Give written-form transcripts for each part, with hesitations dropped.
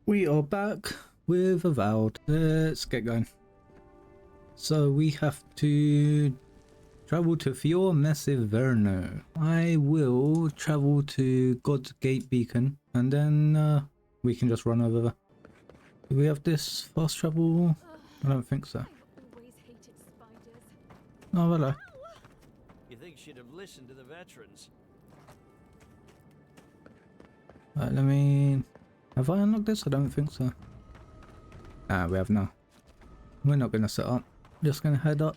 We are back with Avowed. Let's get going. So we have to travel to Fior Massive Verno. I will travel to God's Gate Beacon and then we can just run over there. Do we have this fast travel? I don't think so. Oh, hello. You think she'd have listened to the veterans? Right, let me... Have I unlocked this? I don't think so. Ah, we have now. We're not going to set up. Just going to head up.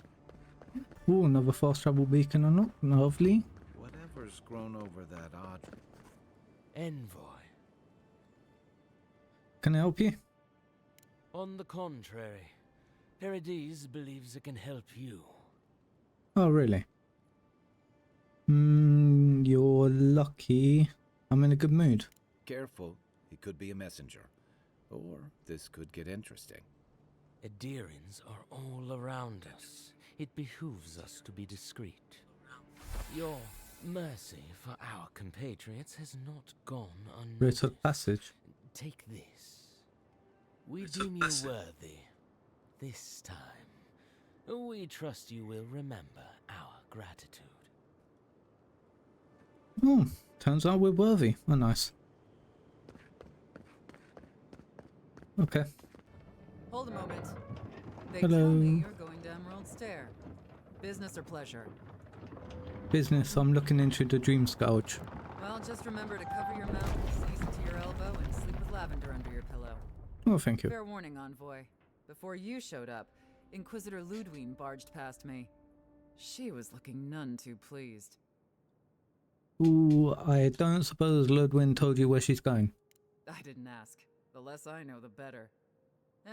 Ooh, another fast travel beacon unlocked. Lovely. Whatever's grown over that Adragan. Envoy. Can I help you? On the contrary, Aedyr believes it can help you. Oh, really? You're lucky. I'm in a good mood. Careful, he could be a messenger. Or this could get interesting. Aedyrians are all around us. It behooves us to be discreet. Your mercy for our compatriots has not gone unnoticed. Rite of passage. Take this. We deem you worthy. This time, we trust you will remember our gratitude. Oh, turns out we're worthy. Oh, nice. Okay. Hold a moment. They Hello. tell me you're going to Emerald Stair. Business or pleasure? Business. I'm looking into the Dream Scourge. Well, just remember to cover your mouth, sneeze into your elbow, and sleep with lavender under your pillow. Oh, thank you. Fair warning, Envoy. Before you showed up, Inquisitor Ludwine barged past me. She was looking none too pleased. Ooh, I don't suppose Ludwin told you where she's going. I didn't ask. The less I know, the better.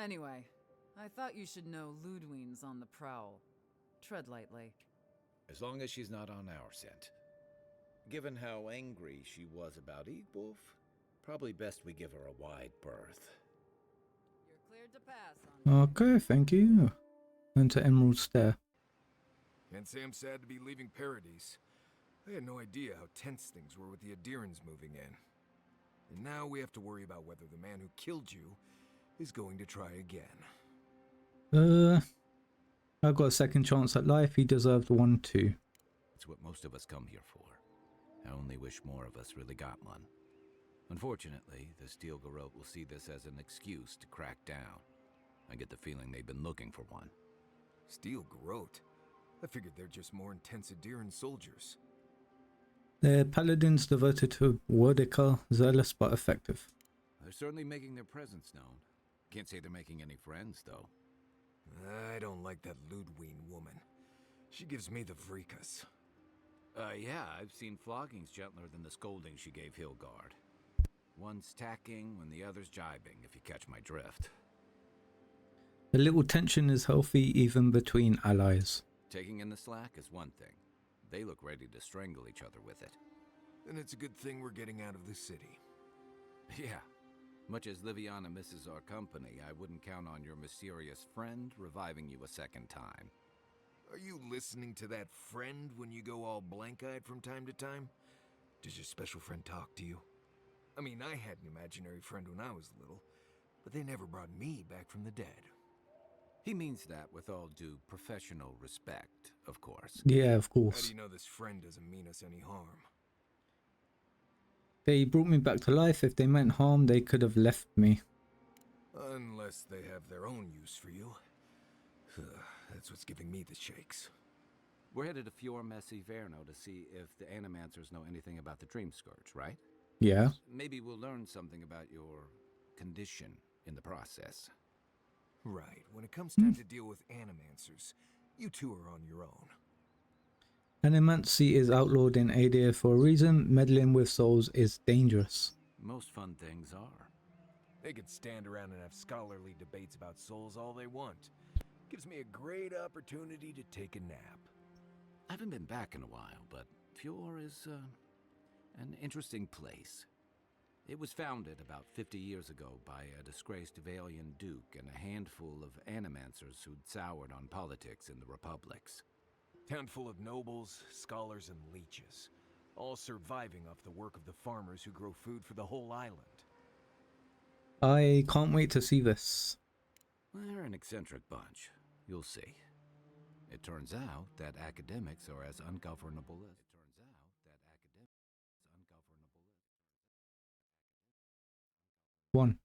Anyway, I thought you should know Ludwine's on the prowl. Tread lightly. As long as she's not on our scent. Given how angry she was about Eagwolf, probably best we give her a wide berth. You're cleared to pass on. Okay, thank you. Enter Emerald Stair. Can't say I'm sad to be leaving Paradise. I had no idea how tense things were with the Aedyrans moving in. And now we have to worry about whether the man who killed you is going to try again. I got a second chance at life. He deserved one too. It's what most of us come here for. I only wish more of us really got one. Unfortunately, the Steel Garrote will see this as an excuse to crack down. I get the feeling they've been looking for one. Steel Garrote? I figured they're just more intense Aedyran soldiers. They're paladins devoted to Wardica, zealous but effective. They're certainly making their presence known. Can't say they're making any friends, though. I don't like that Ludwine woman. She gives me the freakus. Yeah, I've seen floggings gentler than the scolding she gave Hilgard. One's tacking when the other's jibing, if you catch my drift. A little tension is healthy even between allies. Taking in the slack is one thing. They look ready to strangle each other with it. Then it's a good thing we're getting out of the city. Yeah. Much as Liviana misses our company, I wouldn't count on your mysterious friend reviving you a second time. Are you listening to that friend when you go all blank-eyed from time to time? Does your special friend talk to you? I mean, I had an imaginary friend when I was little, but they never brought me back from the dead. He means that with all due professional respect, of course. Yeah, of How do course. you know this friend doesn't mean us any harm? They brought me back to life. If they meant harm, they could have left me. Unless they have their own use for you. That's what's giving me the shakes. We're headed to Fior Massive Verno to see if the Animancers know anything about the Dream Scourge, right? Yeah. Maybe we'll learn something about your condition in the process. Right, when it comes time to deal with Animancers, you two are on your own. Animancy is outlawed in Aedyr for a reason. Meddling with souls is dangerous. Most fun things are. They could stand around and have scholarly debates about souls all they want. Gives me a great opportunity to take a nap. I haven't been back in a while, but Fior is an interesting place. It was founded about 50 years ago by a disgraced Valian duke and a handful of animancers who'd soured on politics in the republics. Town full of nobles, scholars, and leeches, all surviving off the work of the farmers who grow food for the whole island. I can't wait to see this. They're an eccentric bunch. You'll see. It turns out that academics are as ungovernable as... One.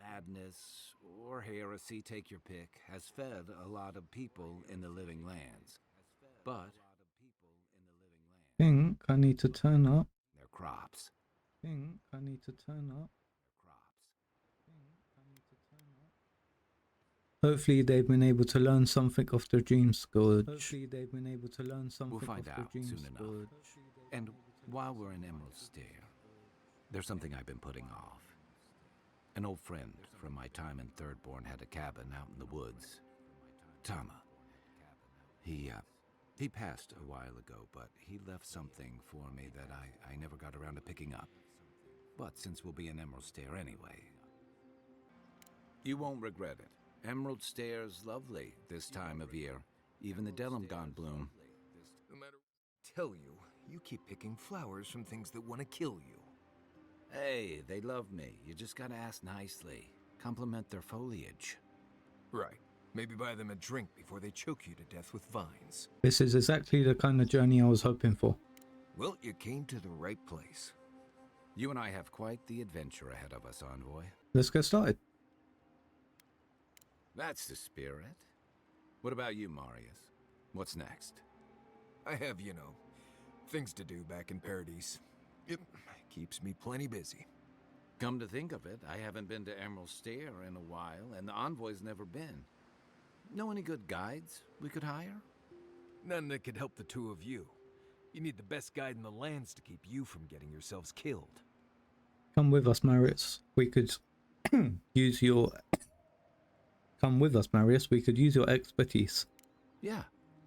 Madness or heresy, take your pick, has fed a lot of people in the living lands. But Think I need to turn up. their crops. Think I need to turn up. Hopefully they've been able to learn something of the dream scourge. Hopefully they've been able to learn something We'll find of out the dream soon enough. scourge. And while we're in Emerald Stair, there's something I've been putting off. An old friend from my time in Thirdborn had a cabin out in the woods. Tama. He passed a while ago, but he left something for me that I never got around to picking up. But since we'll be in Emerald Stair anyway, you won't regret it. Emerald Stair's lovely this time of year. Even the Delimgon bloom. No matter what I tell you, you keep picking flowers from things that want to kill you. Hey, they love me. You just gotta ask nicely. Compliment their foliage. Right. Maybe buy them a drink before they choke you to death with vines. This is exactly the kind of journey I was hoping for. Well, you came to the right place. You and I have quite the adventure ahead of us, Envoy. Let's get started. That's the spirit. What about you, Marius? What's next? I have, things to do back in Paradise. It keeps me plenty busy. Come to think of it, I haven't been to Emerald Stair in a while, and the Envoy's never been. Know any good guides we could hire? None that could help the two of you. You need the best guide in the lands to keep you from getting yourselves killed. Come with us, Marius. We could use your... Come with us, Marius. We could use your expertise. Yeah.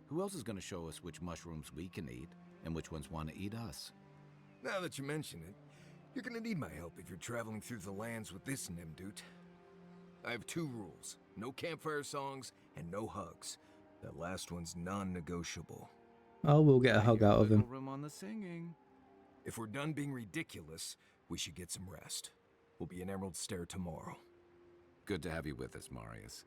Who else is going to show us which mushrooms we can eat, and which ones want to eat us? Now that you mention it, you're gonna need my help if you're traveling through the lands with this Nimdut. I have 2 rules. No campfire songs, and no hugs. That last one's non-negotiable. Oh, we'll get a hug out of him. Room on the singing. If we're done being ridiculous, we should get some rest. We'll be in Emerald Stair tomorrow. Good to have you with us, Marius.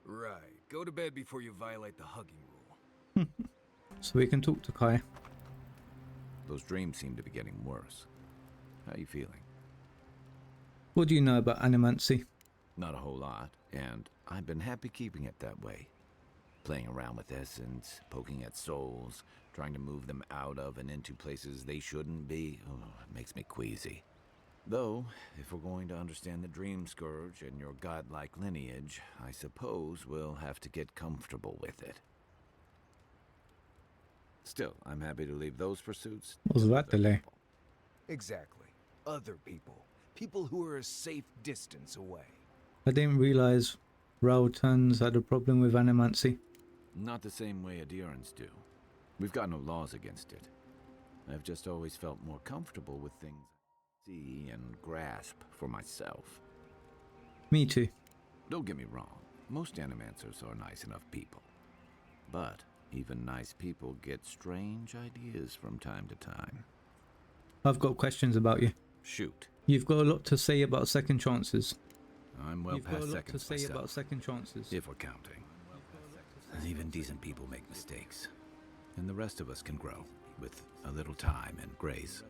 Right. Go to bed before you violate the hugging rule. So we can talk to Kai. Those dreams seem to be getting worse. How are you feeling? What do you know about animancy? Not a whole lot, and I've been happy keeping it that way. Playing around with essence, poking at souls, trying to move them out of and into places they shouldn't be. Oh, it makes me queasy. Though, if we're going to understand the Dream Scourge and your godlike lineage, I suppose we'll have to get comfortable with it. Still, I'm happy to leave those pursuits. What was that delay? Exactly. Other people. People who are a safe distance away. I didn't realize Rautans had a problem with animancy. Not the same way Aedyrans do. We've got no laws against it. I've just always felt more comfortable with things I see and grasp for myself. Me too. Don't get me wrong, most animancers are nice enough people. But even nice people get strange ideas from time to time. I've got questions about you. Shoot. You've got a lot to say about second chances. I'm well past seconds to say myself, about second chances. if we're counting. Even decent people make mistakes. And the rest of us can grow, with a little time and grace.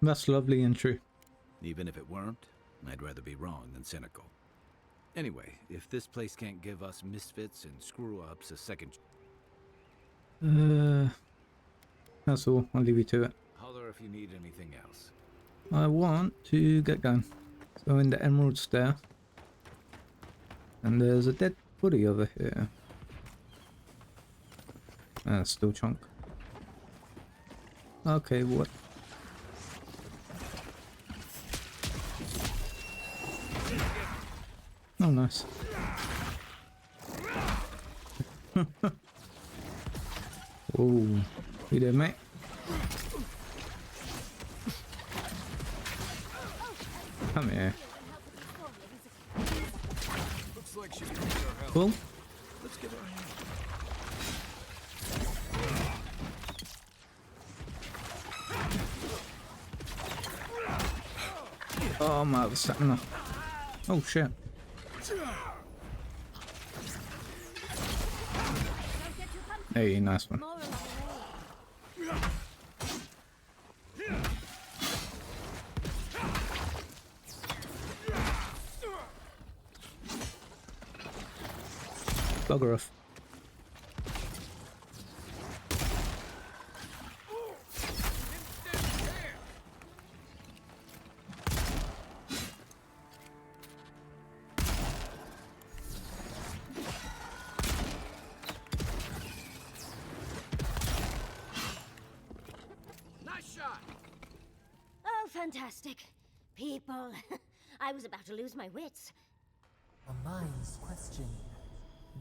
That's lovely and true. Even if it weren't, I'd rather be wrong than cynical. Anyway, if this place can't give us misfits and screw-ups a second... That's all. I'll leave you to it. Holler if you need anything else. I want to get going. So in the Emerald Stair. And there's a dead body over here. Still chunk. Okay, what? Oh, nice. Oh, you there, mate? Come here. Looks like she needs our help. Cool. Let's give her a hand. Oh, I'm out of stamina. Oh shit. Hey, nice one. Bugger off. Oh, fantastic. People. I was about to lose my wits. A mind's question.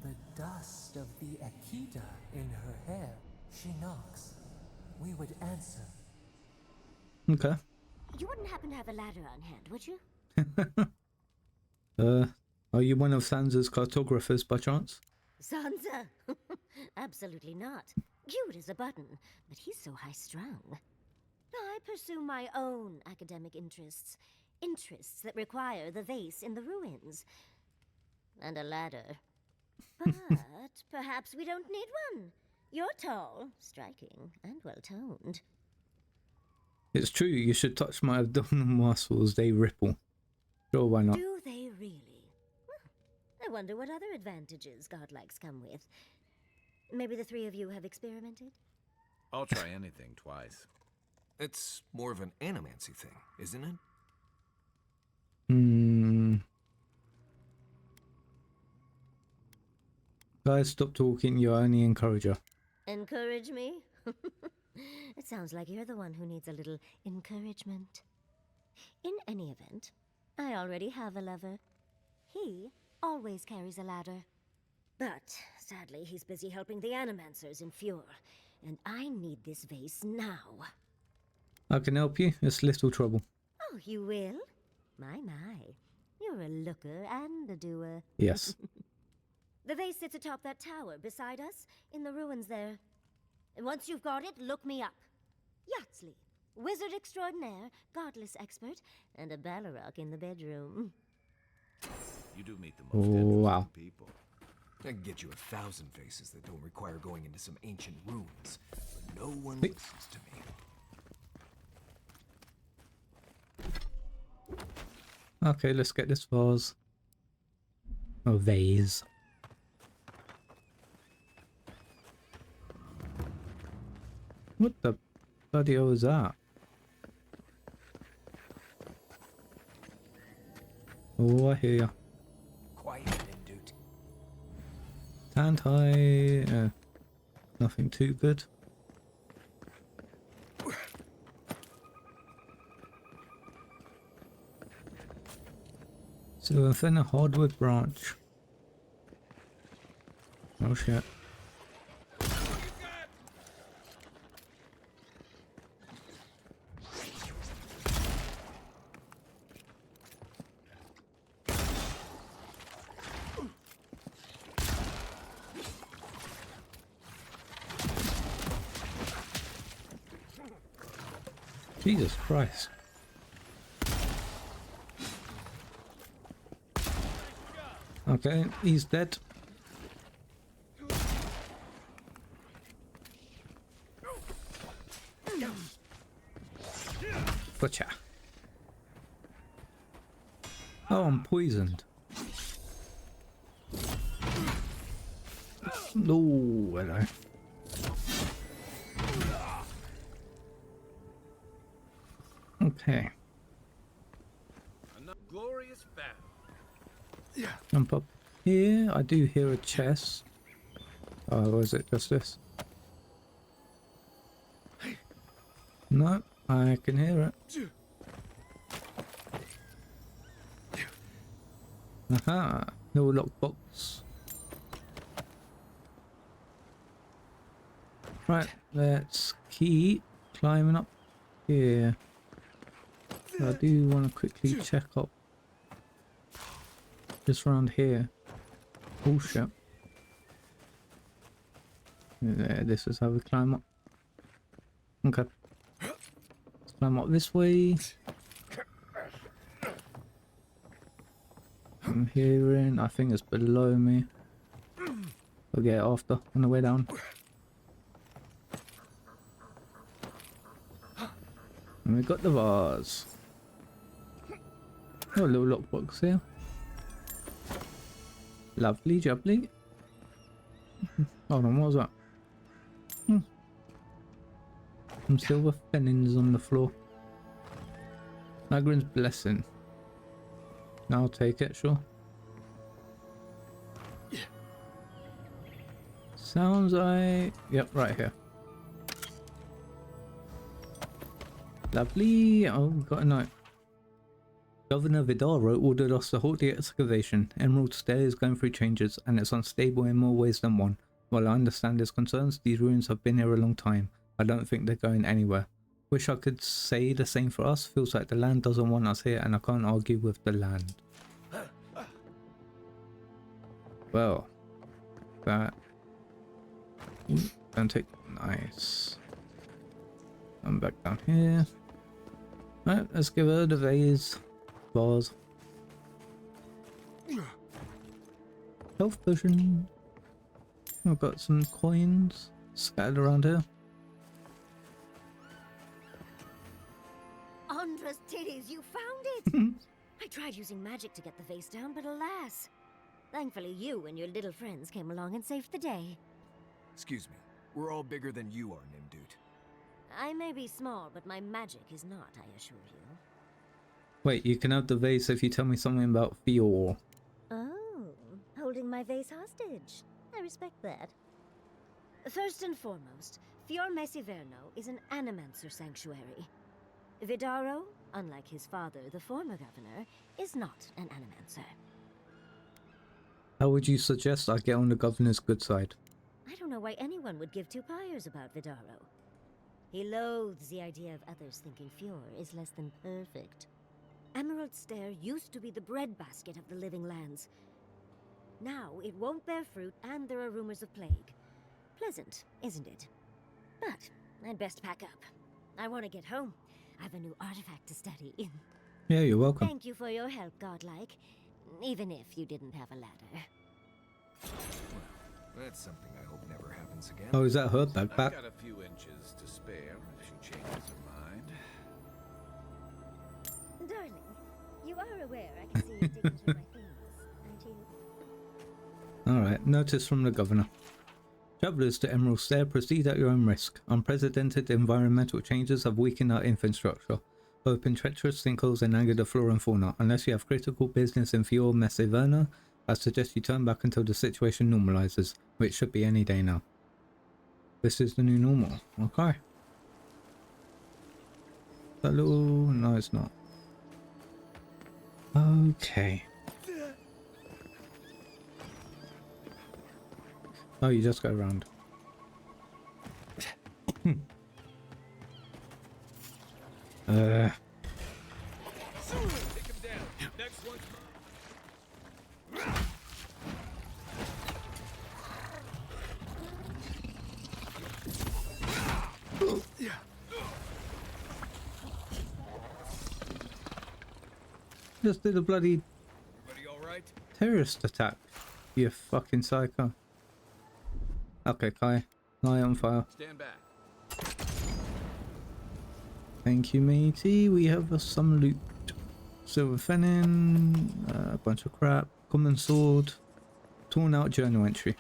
The dust of the Akita in her hair. She knocks. We would answer. Okay. You wouldn't happen to have a ladder on hand, would you? Are you one of Sansa's cartographers by chance? Sansa? Absolutely not. Cute as a button, but he's so high-strung. I pursue my own academic interests. Interests that require the vase in the ruins. And a ladder. But perhaps we don't need one. You're tall, striking, and well-toned. It's true, you should touch my abdominal muscles, they ripple. Sure, why not? Do they really? I wonder what other advantages godlikes come with. Maybe the three of you have experimented? I'll try anything twice. It's more of an animancy thing, isn't it? Guys, stop talking, you're only encourager. Encourage me? It sounds like you're the one who needs a little encouragement. In any event, I already have a lover. He always carries a ladder. But, sadly, he's busy helping the Animancers in Fjord, and I need this vase now. I can help you, it's little trouble. Oh, you will? My. You're a looker and a doer. Yes. The vase sits atop that tower beside us, in the ruins there. And once you've got it, look me up. Yatsley, wizard extraordinaire, godless expert, and a Balrog in the bedroom. You do meet the most Wow. interesting people. I can get you 1,000 faces that don't require going into some ancient ruins. But no one listens to me. Okay, let's get this vase. Oh, vase. What the bloody hell is that? Oh, I hear ya. Quiet, Dude. Stand high. Nothing too good. So within a hardwood branch. Oh shit. Jesus Christ. Okay, he's dead. Gotcha. Oh, I'm poisoned. No, hello. Okay. Another glorious battle. Jump up here. I do hear a chest. Oh, or is it just this? No, I can hear it. Aha, no lockbox. Right, let's keep climbing up here. I do want to quickly check up just around here. Oh shit. There, this is how we climb up. Okay. Let's climb up this way. I'm hearing, I think it's below me. We'll get it after, on the way down. And we got the vase. Oh, a little lockbox here. Lovely jubbly. Hold on, what was that? Some silver pennings on the floor. Adragan's blessing. I'll take it, sure. Sounds like... Yep, right here. Lovely. Oh, we got a note. Governor Vidara ordered us to halt the excavation. Emerald Stair is going through changes, and it's unstable in more ways than one. While I understand his concerns, these ruins have been here a long time. I don't think they're going anywhere. Wish I could say the same for us. Feels like the land doesn't want us here, and I can't argue with the land. Well, that... Don't take... Nice. I'm back down here. Right, let's give her the vase. Vase. Health potion. I've got some coins scattered around here. Andra's titties, you found it! I tried using magic to get the vase down, but alas. Thankfully you and your little friends came along and saved the day. Excuse me. We're all bigger than you are, Nimdude. I may be small, but my magic is not, I assure you. Wait, you can have the vase if you tell me something about Eora. Oh, holding my vase hostage. I respect that. First and foremost, Fior Mesiverno is an animancer sanctuary. Vidaro, unlike his father, the former governor, is not an animancer. How would you suggest I get on the governor's good side? I don't know why anyone would give two pyres about Vidaro. He loathes the idea of others thinking Fior is less than perfect. Emerald Stair used to be the breadbasket of the living lands. Now it won't bear fruit, and there are rumors of plague. Pleasant, isn't it? But I'd best pack up. I want to get home. I have a new artifact to study. Yeah, you're welcome. Thank you for your help, Godlike. Even if you didn't have a ladder. That's something I hope never happens again. Oh, is that her I've backpack? got a few inches to spare if she changes her mind. Darling, you are aware I can see you digging through my things, aren't you? Alright, notice from the governor. Travelers to Emerald Stair, proceed at your own risk. Unprecedented environmental changes have weakened our infrastructure, opened treacherous sinkholes and angered the flora and fauna. Unless you have critical business in Fior Mesiverno, I suggest you turn back until the situation normalizes, which should be any day now. This is the new normal. Okay. That little... No, it's not. Okay. Oh, you just go around. Take him down. Next one's Just did a bloody Everybody all right? terrorist attack. You fucking psycho. Okay, Kai. Lie on fire. stand back. Thank you, matey. We have some loot. Silver Fenin, a bunch of crap, common sword, torn out journal entry.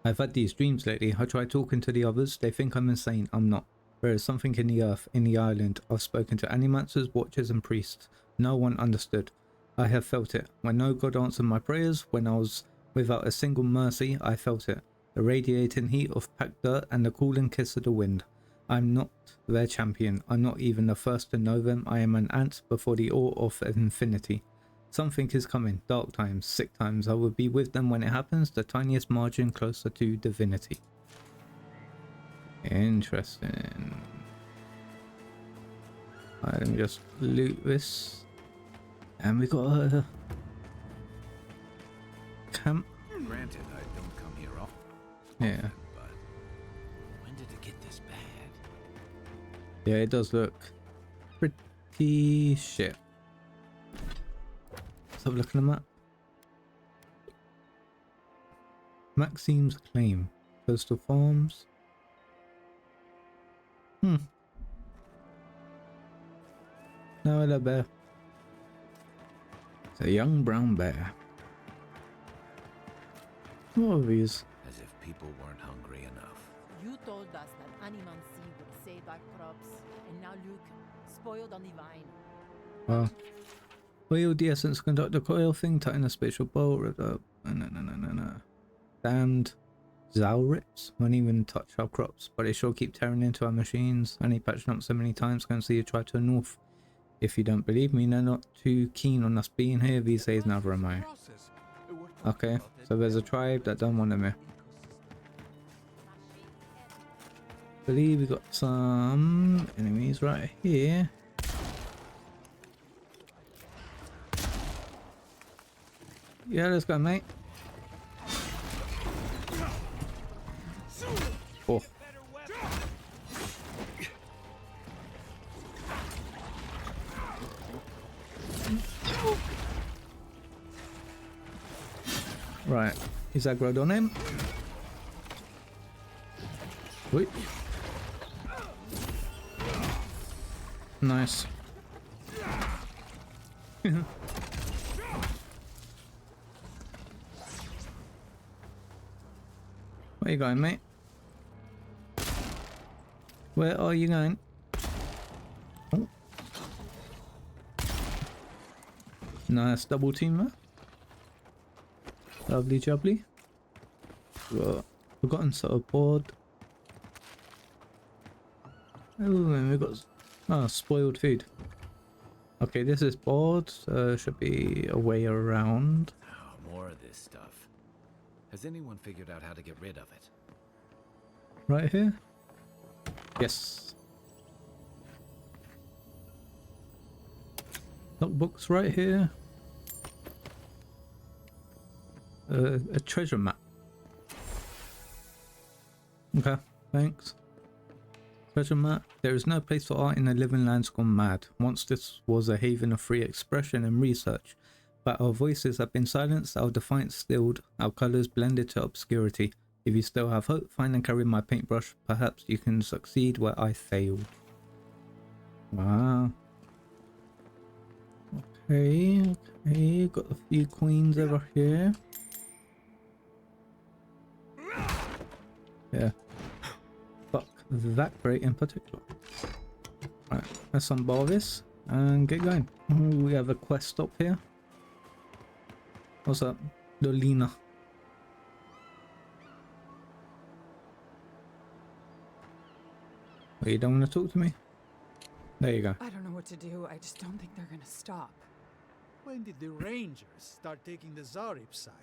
I've had these dreams lately. I try talking to the others. They think I'm insane. I'm not. There is something in the earth, in the island. I've spoken to animancers, watchers and priests. No one understood. I have felt it. When no god answered my prayers, when I was without a single mercy, I felt it. The radiating heat of packed dirt and the cooling kiss of the wind. I'm not their champion. I'm not even the first to know them. I am an ant before the awe of infinity. Something is coming. Dark times, sick times. I will be with them when it happens. The tiniest margin closer to divinity. Interesting. Alright, let me just loot this. And we got a camp. Granted, I don't come here often. Yeah. But when did it get this bad? Yeah, it does look pretty shit. Let's have a look at the map. Maxime's Claim. Coastal Farms. No, hello bear. It's a young brown bear. What are these? As if people weren't hungry enough. You told us that animancy would save our crops, and now look, spoiled on the vine. Wield the essence, conduct the coil thing, tighten a spatial bolt, rip up. No. Damned Zaurips won't even touch our crops, but they sure keep tearing into our machines. Only patched up so many times, go and see you try to north. If you don't believe me, they're not too keen on us being here these days, neither am I. Okay, so there's a tribe that don't want them here. Believe we got some enemies right here. Yeah, let's go, mate. Oh. Right, is that aggroed on him? Wait. Nice. Where you going, mate? Where are you going? Oh. Nice double team there. Lovely jubbly. Forgotten sort of board. Oh, and we got spoiled food. Okay, this is board. Should be a way around. Oh, more of this stuff. Has anyone figured out how to get rid of it? Right here? Yes. Logbooks right here. A treasure map. Okay, thanks. Treasure map. There is no place for art in the living lands gone mad. Once this was a haven of free expression and research, but our voices have been silenced, our defiance stilled, our colours blended to obscurity. If you still have hope, find and carry my paintbrush. Perhaps you can succeed where I failed. Wow. Okay, got a few queens over here. Yeah. Fuck that crate in particular. Right, let's unbar this and get going. Ooh, we have a quest stop here. What's up, Dolina? Oh, you don't want to talk to me? There you go. I don't know what to do. I just don't think they're gonna stop. When did the Rangers start taking the Zarip side?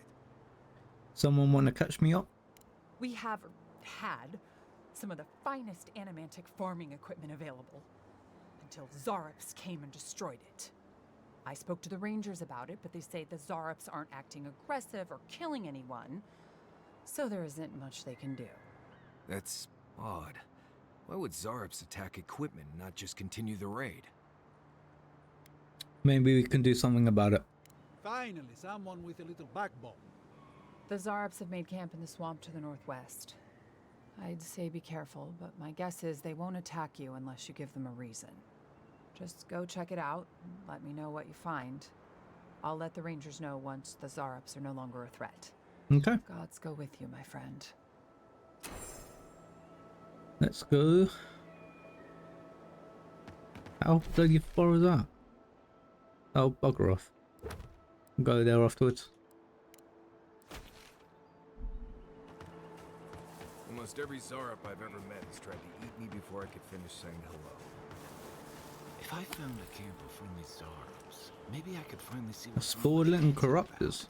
Someone want to catch me up? We have had some of the finest animantic farming equipment available until Zarups came and destroyed it. I spoke to the Rangers about it, but they say the Zarups aren't acting aggressive or killing anyone, so there isn't much they can do. That's odd. Why would Zarups attack equipment and not just continue the raid? Maybe we can do something about it. Finally, someone with a little backbone. The Zarups have made camp in the swamp to the northwest. I'd say be careful, but my guess is they won't attack you unless you give them a reason. Just go check it out and let me know what you find. I'll let the Rangers know once the Zarups are no longer a threat. Okay. Gods go with you, my friend. Let's go. How bloody far is that? Oh, bugger off. Go there afterwards. Almost every Zarup I've ever met has tried to eat me before I could finish saying hello. If I found a camp of friendly Zarups, maybe I could finally see A what Sportlet and Corruptors.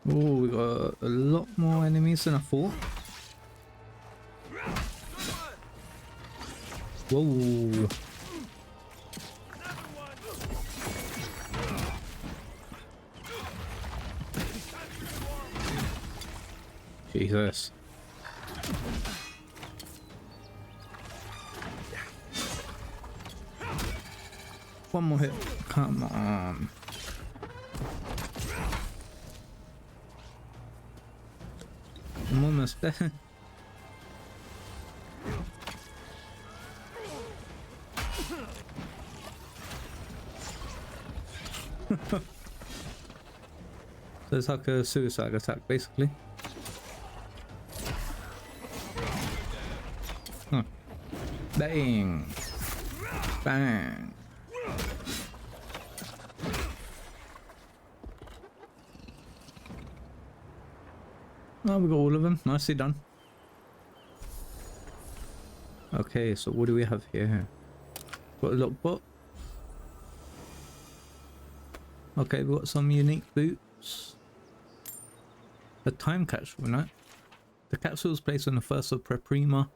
Oh, we got a lot more enemies than I thought. Whoa. Jesus. One more hit. Come on. I'm almost there. So it's like a suicide attack, basically. Huh. Bang! Bang! Oh, we got all of them. Nicely done. Okay, so what do we have here? Got a lockbox. Okay, we've got some unique boots. A time capsule, right? The capsule was placed on the 1st of Prima,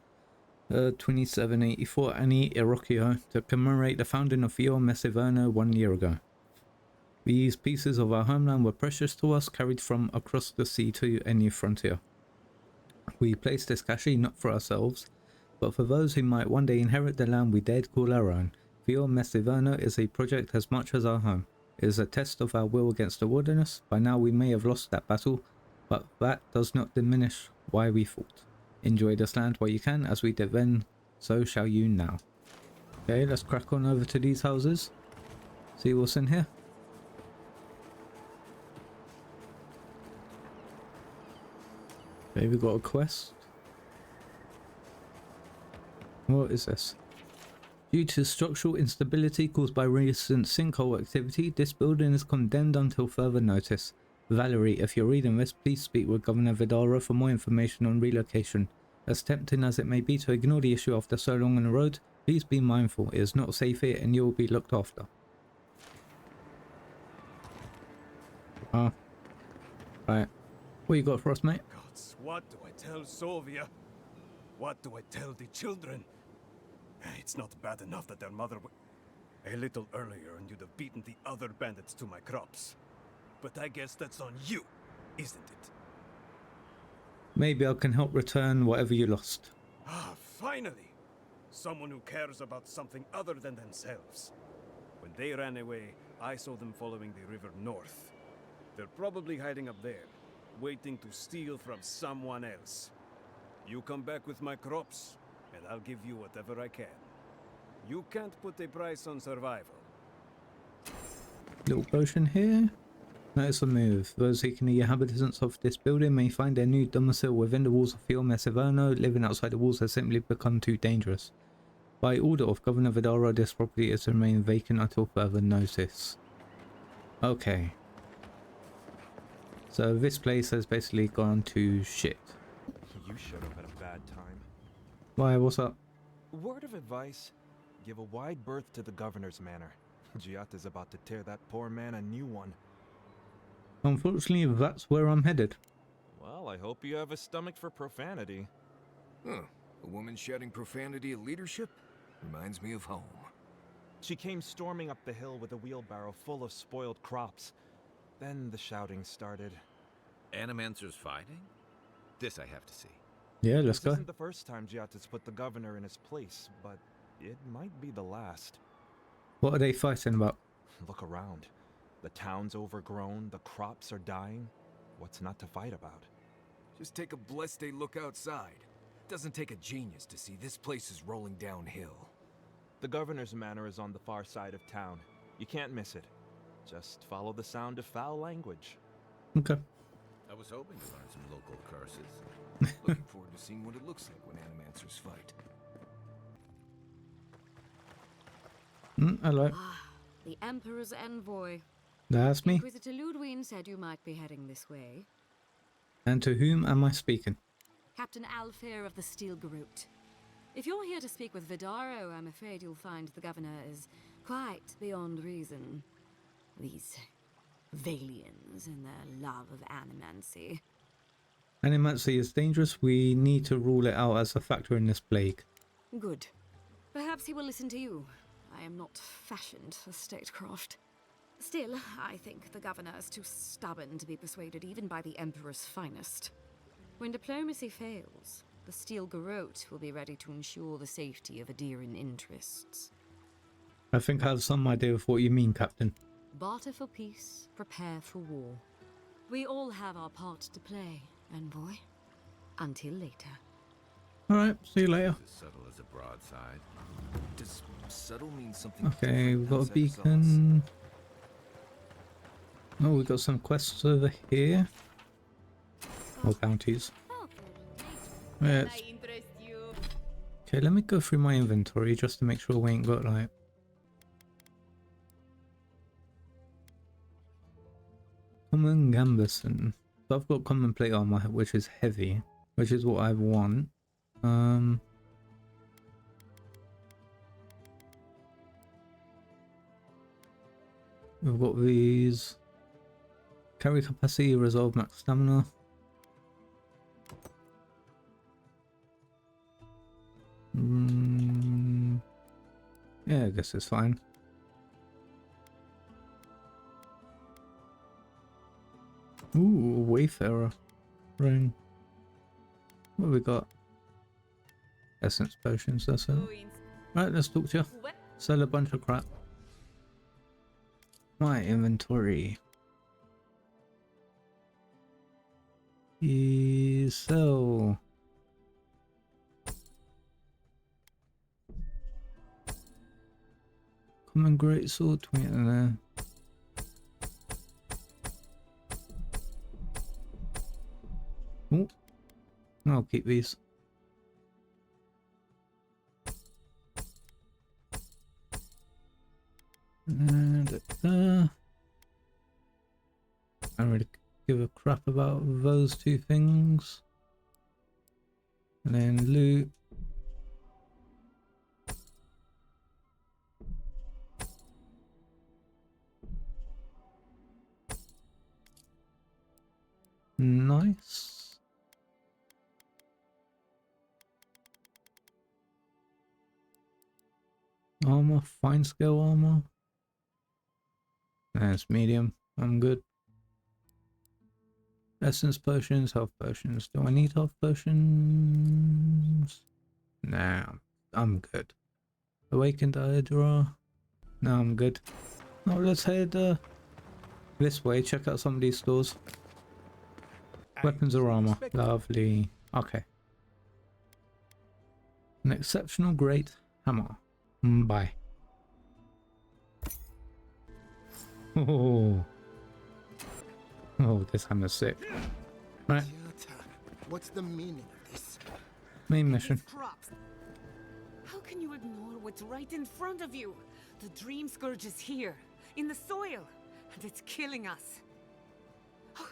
2784 Annie Irokio to commemorate the founding of Fio Messiverno 1 year ago. These pieces of our homeland were precious to us, carried from across the sea to a new frontier. We placed this cache not for ourselves, but for those who might one day inherit the land we dared call our own. Fio Messiverno is a project as much as our home. It is a test of our will against the wilderness. By now we may have lost that battle, but that does not diminish why we fought. Enjoy this land while you can, as we did then, so shall you now. Okay, let's crack on over to these houses. See what's in here. Okay, we got a quest. What is this? Due to structural instability caused by recent sinkhole activity, this building is condemned until further notice. Valerie, if you're reading this, please speak with Governor Vidara for more information on relocation. As tempting as it may be to ignore the issue after so long on the road, please be mindful. It is not safe here and you will be looked after. Right. What you got for us, mate? Gods, what do I tell Sovia? What do I tell the children? It's not bad enough that their mother a little earlier and you'd have beaten the other bandits to my crops. But I guess that's on you, isn't it? Maybe I can help return whatever you lost. Ah, finally! Someone who cares about something other than themselves. When they ran away, I saw them following the river north. They're probably hiding up there, waiting to steal from someone else. You come back with my crops, and I'll give you whatever I can. You can't put a price on survival. Little potion here. Notice a move. Those seeking the inhabitants of this building may find their new domicile within the walls of Fio Messiverno. Living outside the walls has simply become too dangerous. By order of Governor Vidara, this property is to remain vacant until further notice. Okay. So this place has basically gone to shit. You showed up at a bad time. Why, what's up? Word of advice, give a wide berth to the governor's manor. Giat is about to tear that poor man a new one. Unfortunately, that's where I'm headed. Well, I hope you have a stomach for profanity. Huh. A woman shouting profanity at leadership? Reminds me of home. She came storming up the hill with a wheelbarrow full of spoiled crops. Then the shouting started. Animancers fighting? This I have to see. Yeah, let's go. This isn't the first time Giat has put the governor in his place, but it might be the last. What are they fighting about? Look around. The town's overgrown, the crops are dying. What's not to fight about? Just take a blessed day look outside. Doesn't take a genius to see this place is rolling downhill. The governor's manor is on the far side of town. You can't miss it. Just follow the sound of foul language. Okay. I was hoping to learn some local curses. Looking forward to seeing what it looks like when animancers fight. Hello. The Emperor's envoy. That's me. Inquisitor Ludwig said you might be heading this way. And to whom am I speaking? Captain Alfair of the Steel Garrote. If you're here to speak with Vidaro, I'm afraid you'll find the governor is quite beyond reason. These Valians and their love of animancy. Animancy is dangerous. We need to rule it out as a factor in this plague. Good. Perhaps he will listen to you. I am not fashioned for statecraft. Still, I think the governor is too stubborn to be persuaded even by the Emperor's finest. When diplomacy fails, the Steel Garrote will be ready to ensure the safety of Aedyran interests. I think I have some idea of what you mean, Captain. Barter for peace, prepare for war. We all have our part to play, envoy. Until later. Alright, see you later. As subtle as a broadside. Does subtle mean something? Okay, we've got a outside of beacon. Oh, we've got some quests over here. Or bounties. Yeah, okay, let me go through my inventory just to make sure we ain't got like... Common gambeson. So I've got common plate armor, which is heavy, which is what I want. We've got these. Carry capacity, resolve max stamina. Yeah, I guess it's fine. Ooh, Wayfarer. Rain. What have we got? Essence potions, that's it. Right, let's talk to you. Sell a bunch of crap. My inventory. Sell. Common greatsword, 20 in there. Oh, I'll keep these. And I don't really give a crap about those two things. And then loot. Nice. Armor, fine scale armor. That's medium. I'm good. Essence potions, health potions. Do I need health potions? Nah, I'm good. Awakened Aedyr. No, I'm good. Now let's head this way. Check out some of these stores. Weapons or armor. Lovely. Okay. An exceptional great hammer. Bye. Oh. Oh, this hammer's sick. Right. What's the meaning of this? Main mission. How can you ignore what's right in front of you? The Dream Scourge is here, in the soil, and it's killing us. Oh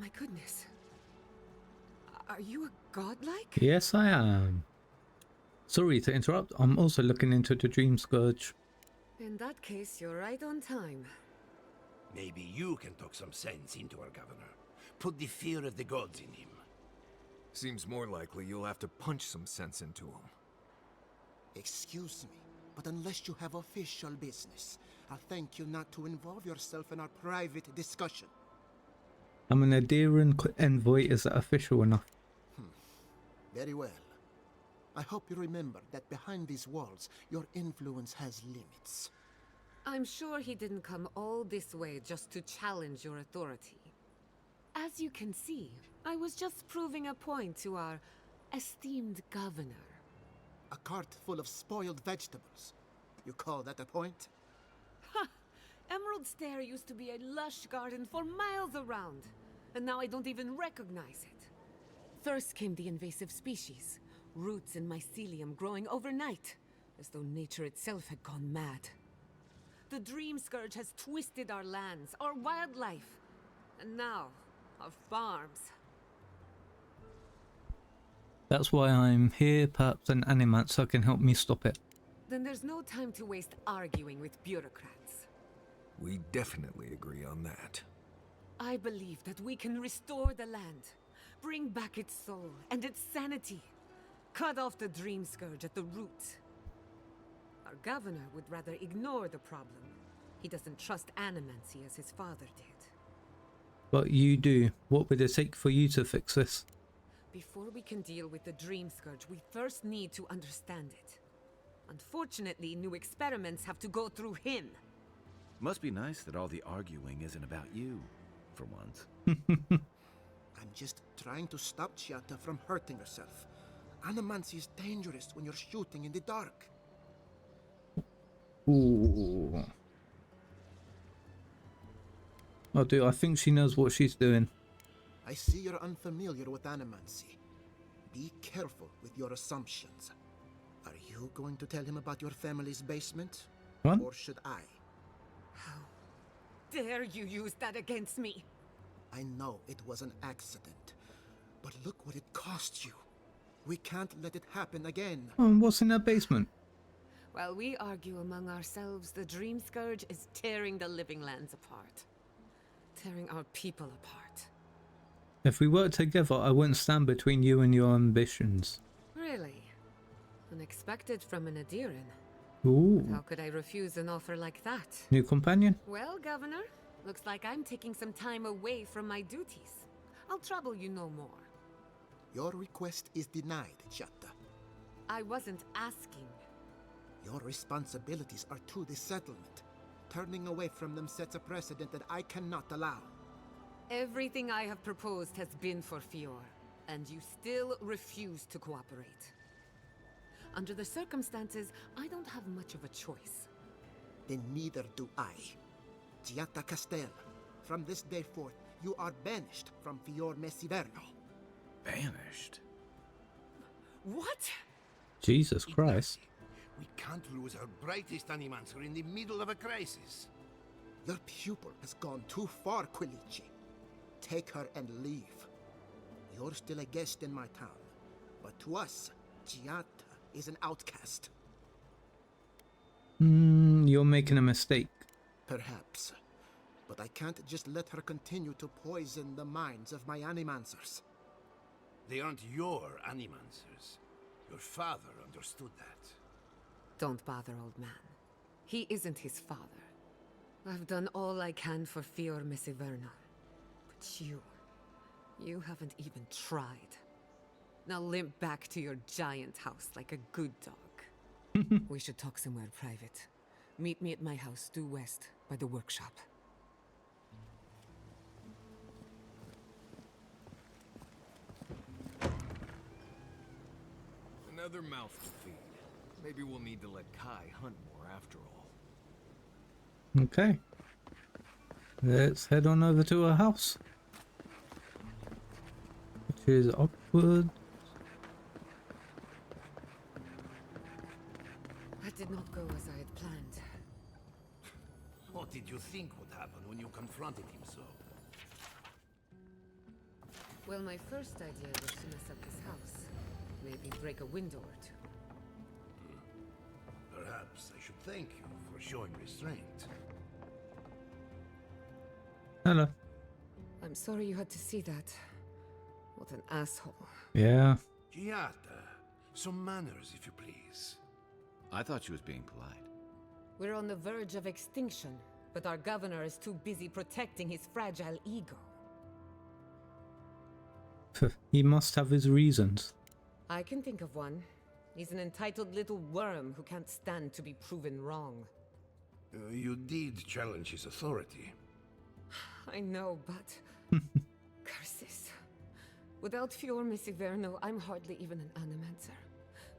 my goodness. Are you a godlike? Yes, I am. Sorry to interrupt. I'm also looking into the Dream Scourge. In that case, you're right on time. Maybe you can talk some sense into our governor. Put the fear of the gods in him. Seems more likely you'll have to punch some sense into him. Excuse me, but unless you have official business, I'll thank you not to involve yourself in our private discussion. I'm an Aedyr envoy. Is that official enough? Very well. I hope you remember that behind these walls, your influence has limits. I'm sure he didn't come all this way just to challenge your authority. As you can see, I was just proving a point to our esteemed governor. A cart full of spoiled vegetables. You call that a point? Ha! Emerald Stair used to be a lush garden for miles around, and now I don't even recognize it. First came the invasive species, roots and mycelium growing overnight, as though nature itself had gone mad. The Dream Scourge has twisted our lands, our wildlife, and now our farms. That's why I'm here. Perhaps an animancer can help me stop it. Then there's no time to waste arguing with bureaucrats. We definitely agree on that. I believe that we can restore the land, bring back its soul and its sanity, cut off the Dream Scourge at the roots. Our governor would rather ignore the problem. He doesn't trust animancy as his father did. But you do. What would it take for you to fix this? Before we can deal with the Dream Scourge, we first need to understand it. Unfortunately, new experiments have to go through him. Must be nice that all the arguing isn't about you, for once. I'm just trying to stop Giatta from hurting herself. Animancy is dangerous when you're shooting in the dark. Ooh. Oh, dude, I think she knows what she's doing. I see you're unfamiliar with animancy. Be careful with your assumptions. Are you going to tell him about your family's basement? What? Or should I? How dare you use that against me? I know it was an accident, but look what it cost you. We can't let it happen again. Oh, and what's in that basement? While we argue among ourselves, the Dream Scourge is tearing the living lands apart. Tearing our people apart. If we worked together, I wouldn't stand between you and your ambitions. Really? Unexpected from an Aedyran. Ooh. How could I refuse an offer like that? New companion? Well, Governor, looks like I'm taking some time away from my duties. I'll trouble you no more. Your request is denied, Giatta. I wasn't asking. Your responsibilities are to the settlement. Turning away from them sets a precedent that I cannot allow. Everything I have proposed has been for Fior, and you still refuse to cooperate. Under the circumstances, I don't have much of a choice. Then neither do I. Giatta Castel, from this day forth, you are banished from Fior Messiverno. Banished? What? Jesus Christ. We can't lose our brightest animancer in the middle of a crisis. Your pupil has gone too far, Quilici. Take her and leave. You're still a guest in my town, but to us, Giatta is an outcast. You're making a mistake. Perhaps. But I can't just let her continue to poison the minds of my animancers. They aren't your animancers. Your father understood that. Don't bother, old man. He isn't his father. I've done all I can for Fior Messiverno. But you haven't even tried. Now limp back to your giant house like a good dog. We should talk somewhere private. Meet me at my house due west by the workshop. Another mouth to feed. Maybe we'll need to let Kai hunt more after all. Okay. Let's head on over to her house. Which is upward. That did not go as I had planned. What did you think would happen when you confronted him so? Well, my first idea was to mess up his house. Maybe break a window or two. Perhaps I should thank you for showing restraint. Hello. I'm sorry you had to see that. What an asshole. Yeah. Giatta, some manners, if you please. I thought she was being polite. We're on the verge of extinction, but our governor is too busy protecting his fragile ego. He must have his reasons. I can think of one. He's an entitled little worm who can't stand to be proven wrong. You did challenge his authority. I know, but... curses. Without Fior Messiverno, I'm hardly even an animancer.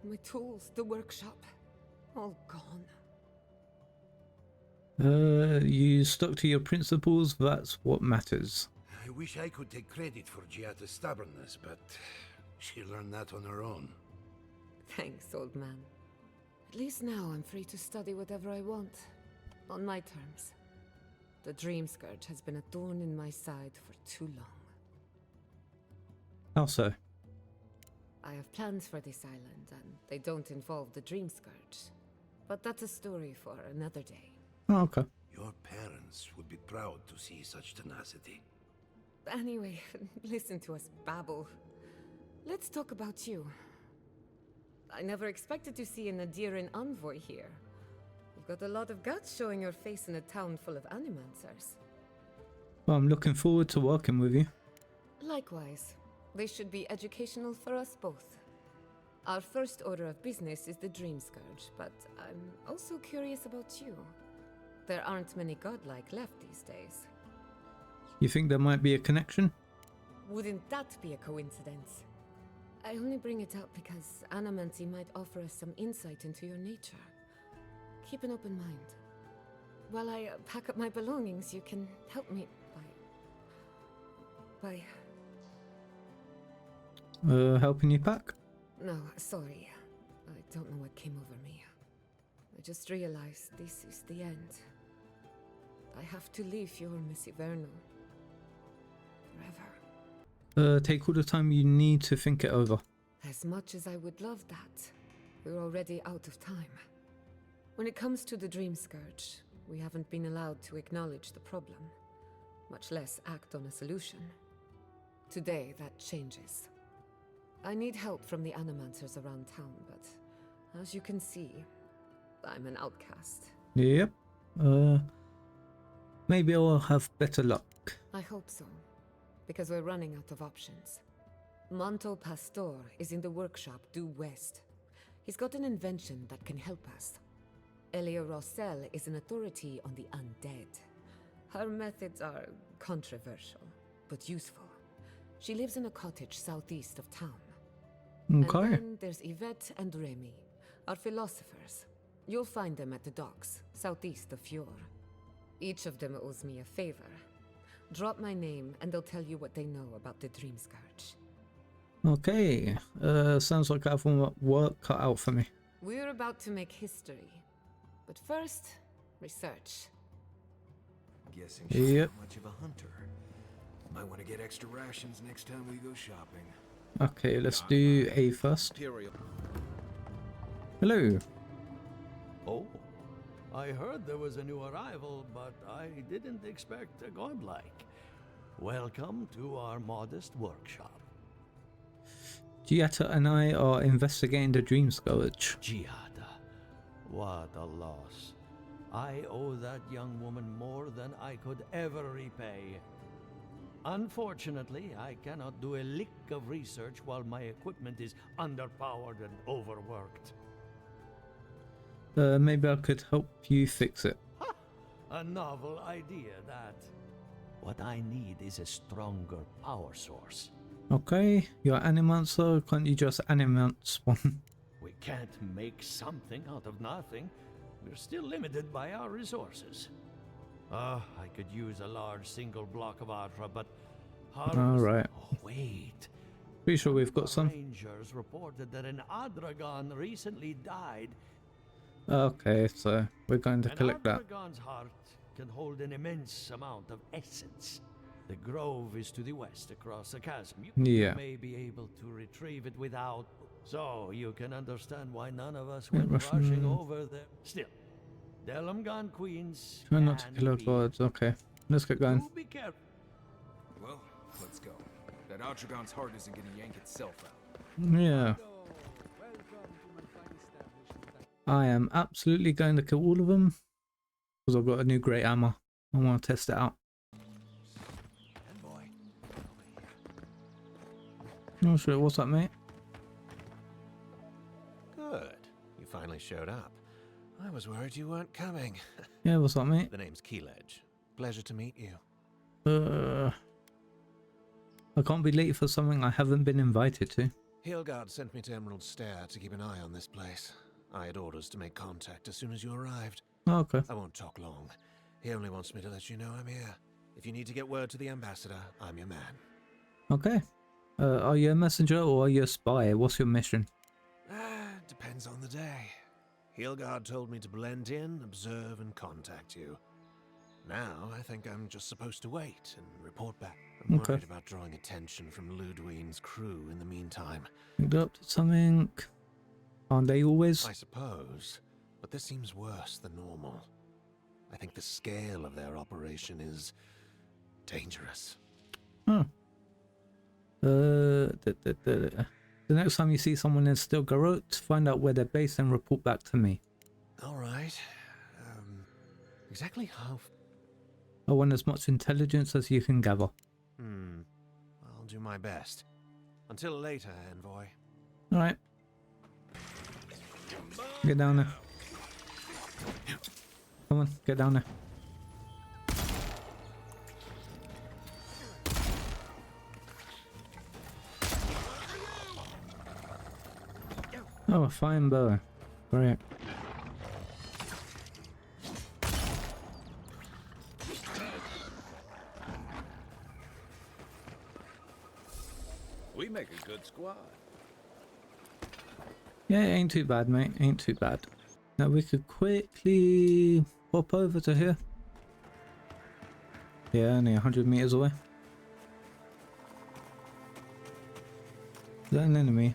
My tools, the workshop, all gone. You stuck to your principles, that's what matters. I wish I could take credit for Giatta's stubbornness, but she learned that on her own. Thanks, old man. At least now I'm free to study whatever I want. On my terms. The Dream Scourge has been a thorn in my side for too long. How so? I have plans for this island, and they don't involve the Dream Scourge. But that's a story for another day. Oh, okay. Your parents would be proud to see such tenacity. Anyway, listen to us babble. Let's talk about you. I never expected to see an Aedyran envoy here. You've got a lot of guts showing your face in a town full of animancers. Well, I'm looking forward to working with you. Likewise. They should be educational for us both. Our first order of business is the Dream Scourge, but I'm also curious about you. There aren't many godlike left these days. You think there might be a connection? Wouldn't that be a coincidence? I only bring it up because Anamancy might offer us some insight into your nature. Keep an open mind. While I pack up my belongings, you can help me by... Helping you pack? No, sorry. I don't know what came over me. I just realized this is the end. I have to leave your Miss Iverno. Forever. Take all the time you need to think it over. As much as I would love that, we're already out of time. When it comes to the Dream Scourge, we haven't been allowed to acknowledge the problem, much less act on a solution. Today, that changes. I need help from the Animancers around town, but as you can see, I'm an outcast. Yep. Maybe I'll have better luck. I hope so, because we're running out of options. Manto Pastor is in the workshop due west. He's got an invention that can help us. Elia Rossell is an authority on the undead. Her methods are controversial, but useful. She lives in a cottage southeast of town. Okay. And then there's Yvette and Remy, our philosophers. You'll find them at the docks, southeast of Fjord. Each of them owes me a favor. Drop my name and they'll tell you what they know about the Dream Scourge. Okay. Sounds like I have work cut out for me. We're about to make history. But first, research. Guessing she's not much of a hunter. Might want to get extra rations next time we go shopping. Okay, let's do A first. Hello. Oh, I heard there was a new arrival, but I didn't expect a godlike. Welcome to our modest workshop. Giata and I are investigating the Dream Scourge. Giata, what a loss. I owe that young woman more than I could ever repay. Unfortunately, I cannot do a lick of research while my equipment is underpowered and overworked. Maybe I could help you fix it. Ha! A novel idea, that. What I need is a stronger power source. Okay, you're Animancer, can't you just animance one? We can't make something out of nothing. We're still limited by our resources. I could use a large single block of Atra, but Alright. Oh, wait. Pretty sure we've got some. Rangers reported that an Adragan recently died. Okay, so we're going to collect that. Adragan's heart can hold an immense amount of essence. The grove is to the west across the chasm. You may be able to retrieve it without... So you can understand why none of us went rushing over there. Still, Delmgan Queens. Try not to kill our guards. Okay, let's get going. Be careful. Well, let's go. That Adragan's heart isn't gonna yank itself out. Yeah. I am absolutely going to kill all of them because I've got a new great hammer. I want to test it out. Envoy. Oh shit, what's that, mate? Good. You finally showed up. I was worried you weren't coming. Yeah, what's that, mate? The name's Keeledge. Pleasure to meet you. I can't be late for something I haven't been invited to. Hilgard sent me to Emerald Stair to keep an eye on this place. I had orders to make contact as soon as you arrived. Oh, okay. I won't talk long. He only wants me to let you know I'm here. If you need to get word to the ambassador, I'm your man. Okay. Are you a messenger or are you a spy? What's your mission? Depends on the day. Hilgard told me to blend in, observe, and contact you. Now, I think I'm just supposed to wait and report back. I'm worried about drawing attention from Ludwine's crew in the meantime. Picked up something. Aren't they always? I suppose, but this seems worse than normal. I think the scale of their operation is dangerous. Huh. The next time you see someone in Stilgarot, find out where they're based and report back to me. All right. Exactly how... I want as much intelligence as you can gather. I'll do my best. Until later, Envoy. Alright. Get down there. Come on, get down there. Oh, a fine bow. Great. We make a good squad. Yeah, it ain't too bad, mate. Ain't too bad. Now we could quickly hop over to here. Yeah, only 100 meters away. Is that an enemy?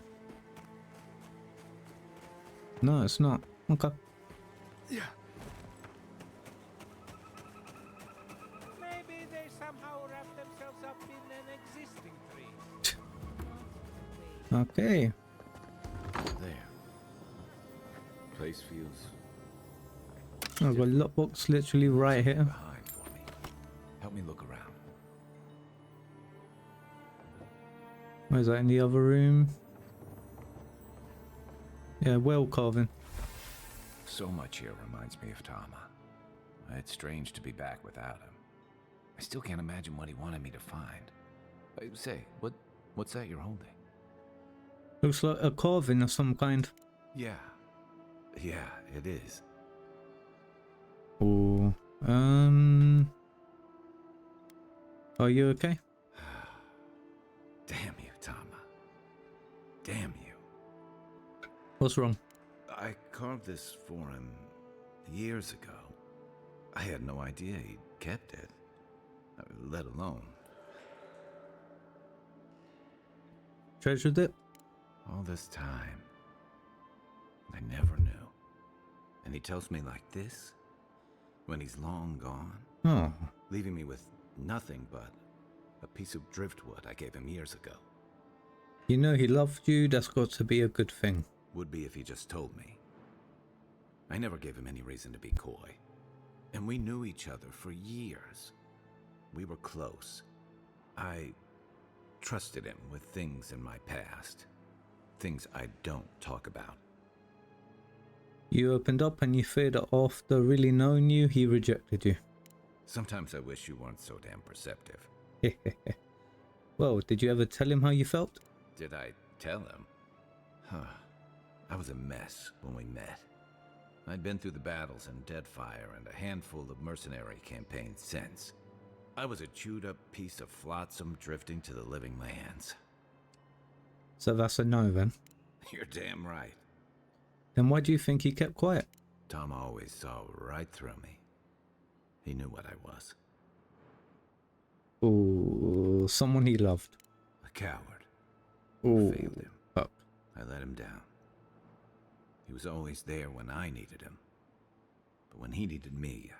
No, it's not. Okay. Yeah. Maybe they somehow wrap themselves up in an existing tree. Okay. There. Place feels I've got a lockbox literally right here. behind for me. Help me look around. Where's that, in the other room? Yeah, well carving. So much here reminds me of Tama. It's strange to be back without him. I still can't imagine what he wanted me to find. Say, what's that you're holding? Looks like a carving of some kind. Yeah, it is. Oh, are you okay? Damn you, Tama. Damn you. What's wrong? I carved this for him years ago. I had no idea he'd kept it, let alone. Treasured it? All this time, I never knew. And he tells me like this, when he's long gone, Oh. leaving me with nothing but a piece of driftwood I gave him years ago. You know he loved you, that's got to be a good thing. Would be if he just told me. I never gave him any reason to be coy. And we knew each other for years. We were close. I trusted him with things in my past. Things I don't talk about. You opened up and you feared that after really knowing you, he rejected you. Sometimes I wish you weren't so damn perceptive. Well, did you ever tell him how you felt? Did I tell him? Huh. I was a mess when we met. I'd been through the battles in Deadfire and a handful of mercenary campaigns since. I was a chewed-up piece of flotsam drifting to the living lands. So that's a no then? You're damn right. Then why do you think he kept quiet? Tom always saw right through me. He knew what I was. Oh, someone he loved. A coward. Oh, failed him. Fuck. I let him down. He was always there when I needed him. But when he needed me,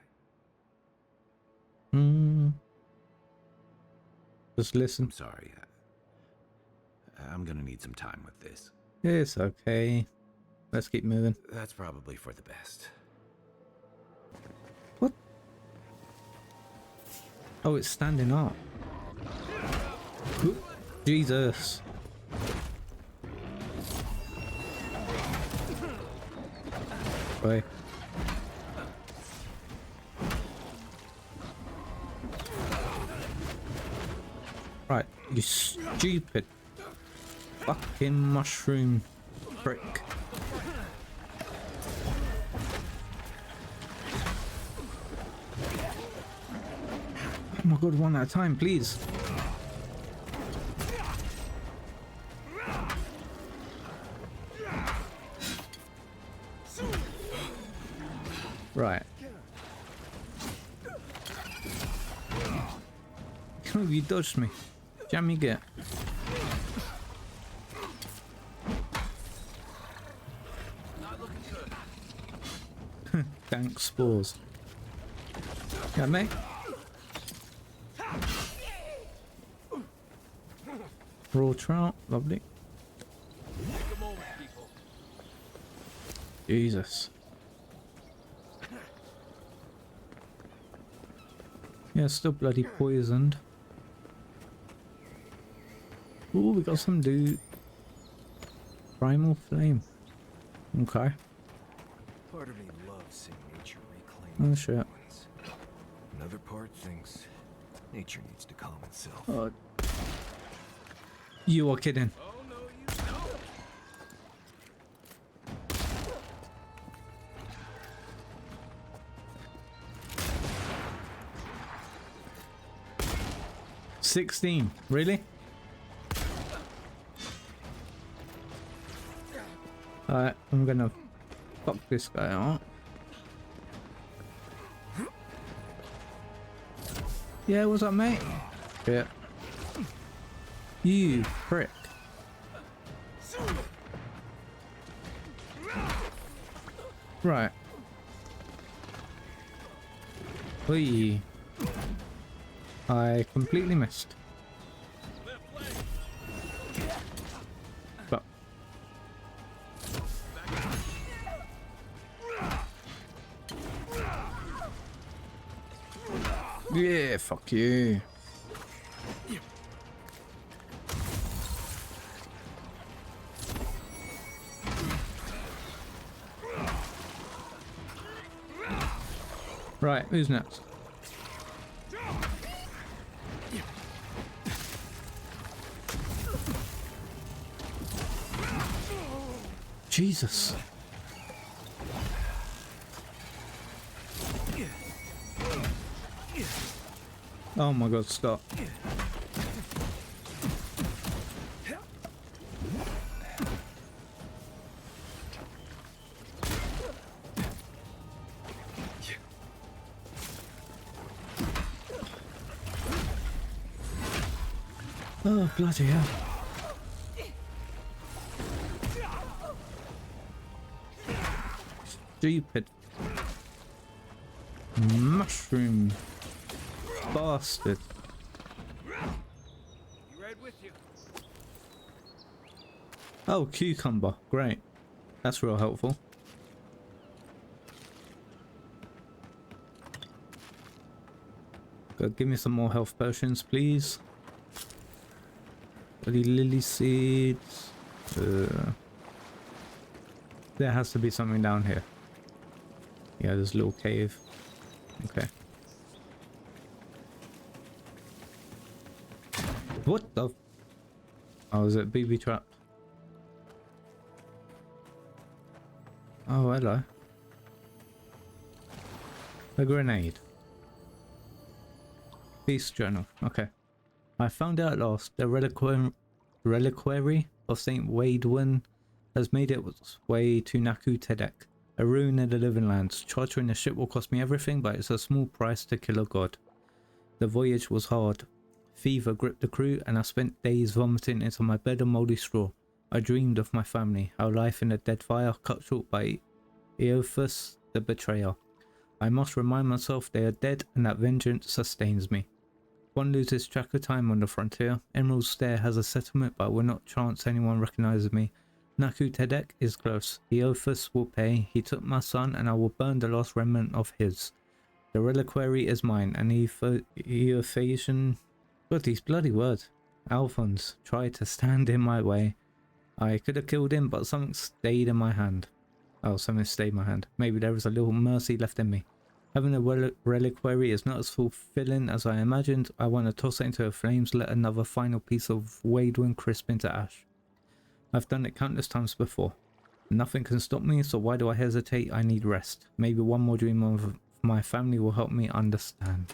Just listen. I'm sorry. I'm gonna need some time with this. It's okay. Let's keep moving. That's probably for the best. What? Oh, it's standing up. Ooh, Jesus. Boy. Right, you stupid fucking mushroom prick. Oh my god, one at a time, please. Right. Oh, you dodged me. Jam you get. Dank spores. Yeah, mate. Raw trout, lovely. Jesus. Yeah, still bloody poisoned. Ooh, we got some dude. Primal flame. Okay. Part of me loves seeing nature reclaim Oh its shit. ruins. Another part thinks nature needs to calm itself. Oh. You are kidding. Oh no, you don't. 16, really? Alright, I'm gonna fuck this guy out. Yeah, what's up, mate? Yeah. You prick. Right. Whee. I completely missed. But yeah, fuck you. Right, who's next? Jesus. Oh my god, stop. Oh, bloody hell. Stupid mushroom bastard. Oh, cucumber. Great. That's real helpful. Go, give me some more health potions, please. Bloody lily seeds. There has to be something down here. Yeah, there's a little cave. Okay. What the? Oh, is it BB trapped? Oh, hello. A grenade. Peace journal. Okay. I found out at last the reliquary of St. Waidwin has made its way to Naku Tedek, a ruin in the Living Lands. Chartering a ship will cost me everything, but it's a small price to kill a god. The voyage was hard. Fever gripped the crew, and I spent days vomiting into my bed of mouldy straw. I dreamed of my family, our life in a dead fire, cut short by Eophus, the betrayer. I must remind myself they are dead, and that vengeance sustains me. One loses track of time on the frontier. Emerald Stair has a settlement, but I will not chance anyone recognizes me. Naku Tedek is close. Eophus will pay. He took my son, and I will burn the last remnant of his. The reliquary is mine, and Eophasian... But these bloody words. Alphonse tried to stand in my way. I could have killed him, but something stayed in my hand. Oh, something stayed in my hand. Maybe there is a little mercy left in me. Having a reliquary is not as fulfilling as I imagined. I want to toss it into the flames, let another final piece of Waidwin crisp into ash. I've done it countless times before. Nothing can stop me, so why do I hesitate? I need rest. Maybe one more dream of my family will help me understand.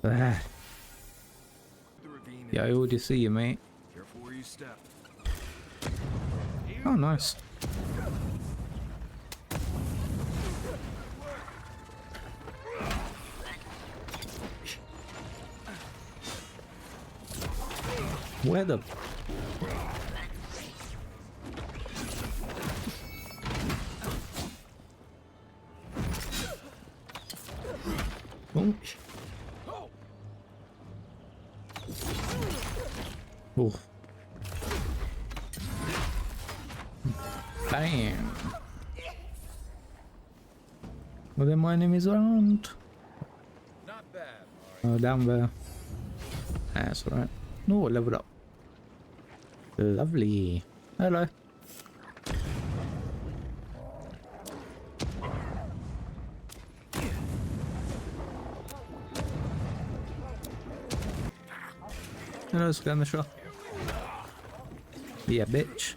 Yeah, I already see you, mate. Careful where you step. Oh, nice. Where the... Oh. Oh. Bam. Well, then my name is around. Not bad. Oh, down there. That's alright. No, leveled up. Lovely. Hello. Hello, skirmisher. Yeah, bitch.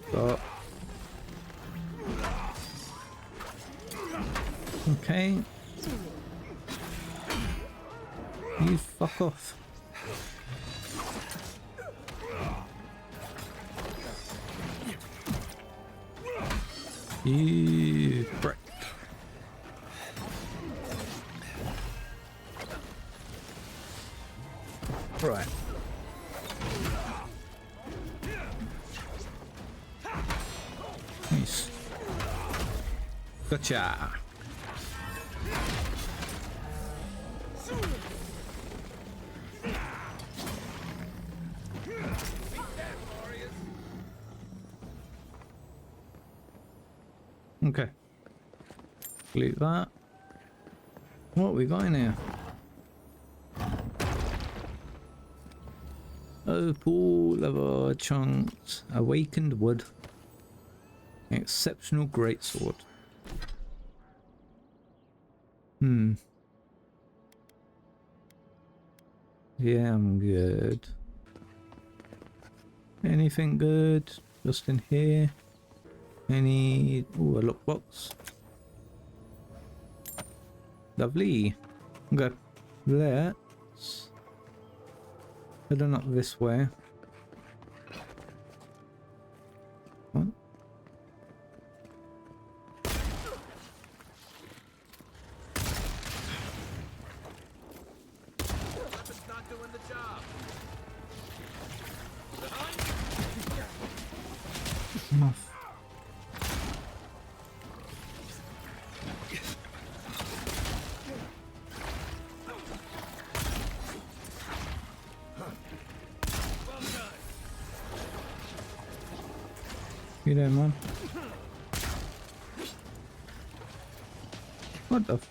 Stop. Okay. You fuck off. You prick. Right. Nice. Gotcha. Okay. Delete that. What we got in here? Opal, lava chunks, awakened wood, exceptional greatsword. Yeah, I'm good. Anything good? Just in here. Any... Ooh, a lockbox. Lovely. Okay. Let's head on up this way. What? Weapon's not doing the job. You there, man? What the f—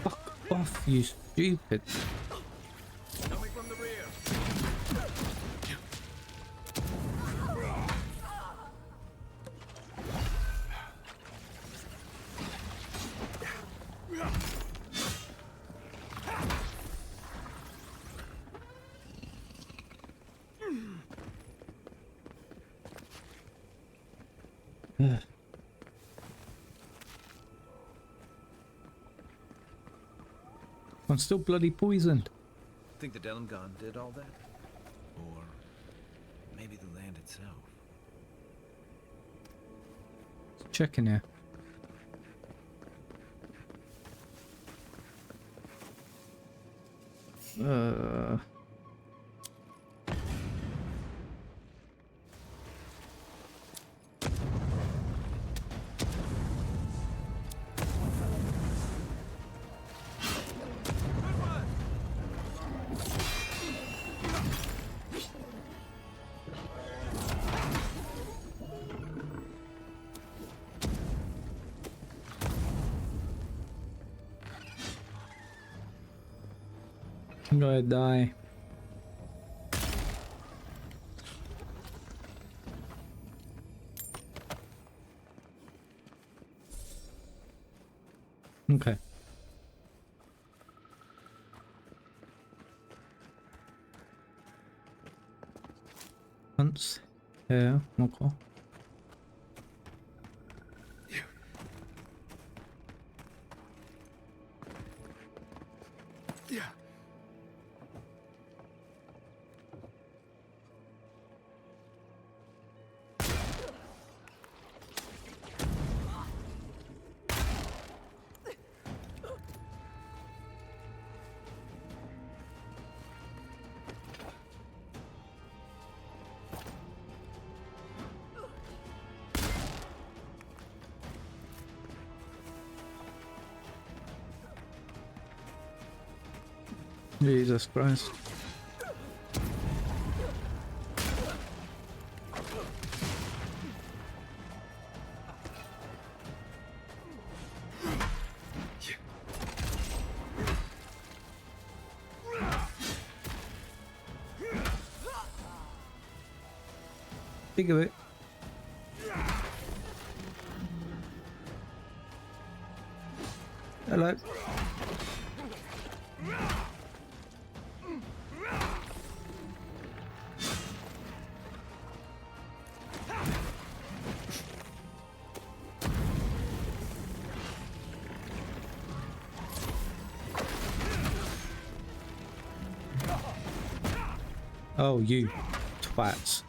Fuck off, you stupid. Coming from the rear. I'm still bloody poisoned. Think the Delimgon did all that? Or maybe the land itself? Check in here. I'm gonna die. Okay. Once here, okay. Jesus Christ. Think of it. Hello. Oh, you twats.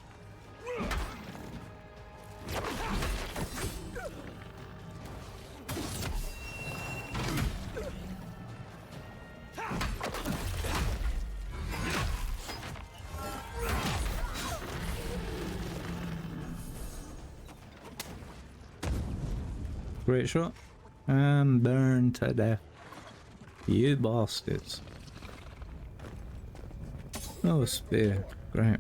Great shot. And burn to death. You bastards. Oh, a spear. Great.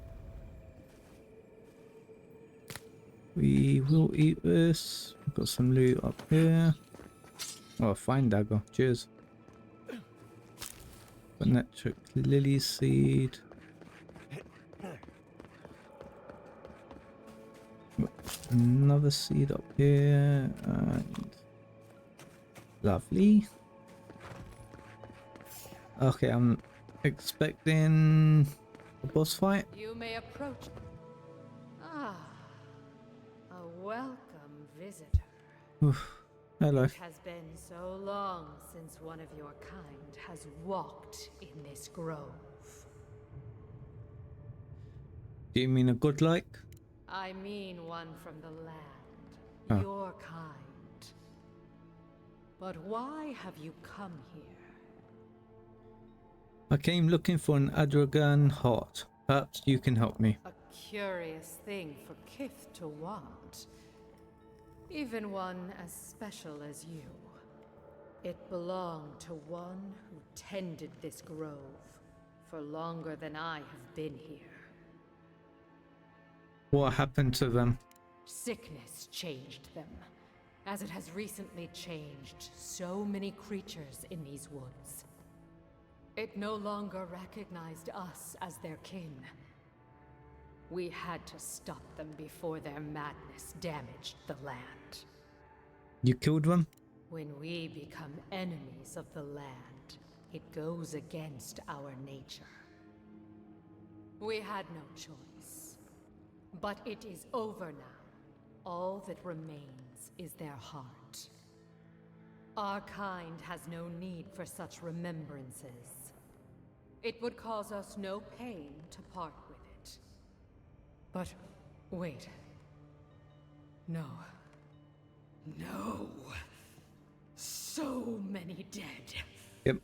We will eat this. We've got some loot up here. Oh, a fine dagger. Cheers. Electric lily seed. Another seed up here. And lovely. Okay, I'm expecting a boss fight. You may approach. Ah, a welcome visitor. Oof. Hello. It has been so long since one of your kind has walked in this grove. Do you mean a good like? I mean one from the land, Oh. your kind. But why have you come here? I came looking for an Adragan heart. Perhaps you can help me. A curious thing for Kith to want. Even one as special as you. It belonged to one who tended this grove for longer than I have been here. What happened to them? Sickness changed them, as it has recently changed so many creatures in these woods. It no longer recognized us as their kin. We had to stop them before their madness damaged the land. You killed them? When we become enemies of the land, it goes against our nature. We had no choice. But it is over now. All that remains is their heart. Our kind has no need for such remembrances. It would cause us no pain to part with it. But wait. No. No. So many dead. Yep.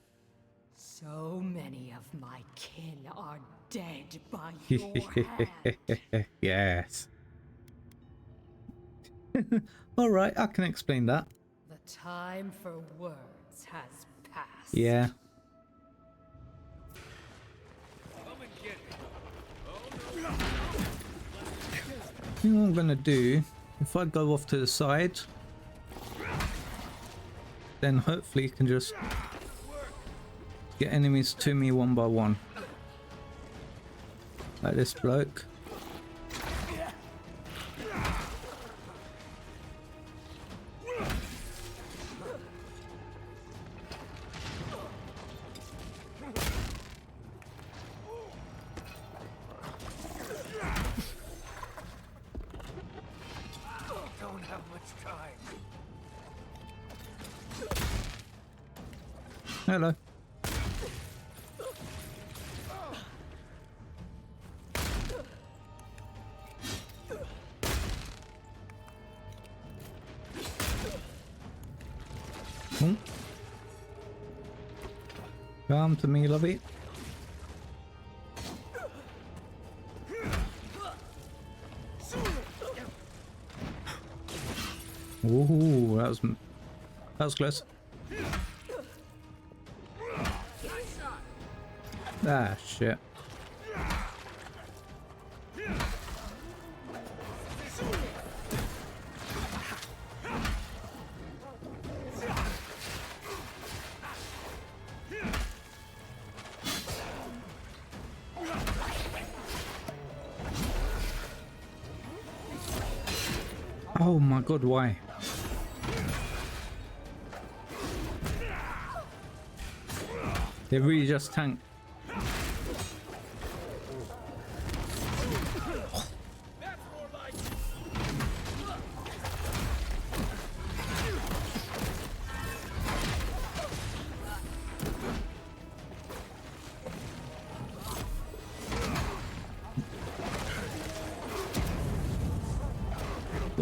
So many of my kin are dead by your hand. Yes. Alright, I can explain that. The time for words has passed. Yeah. You know what I'm gonna do? If I go off to the side, then hopefully you can just get enemies to me one by one. Like this bloke. Don't have much time. Hello. Come to me, lovey. Ooh, that was close. Ah, shit. Oh my god, why? They really just tank.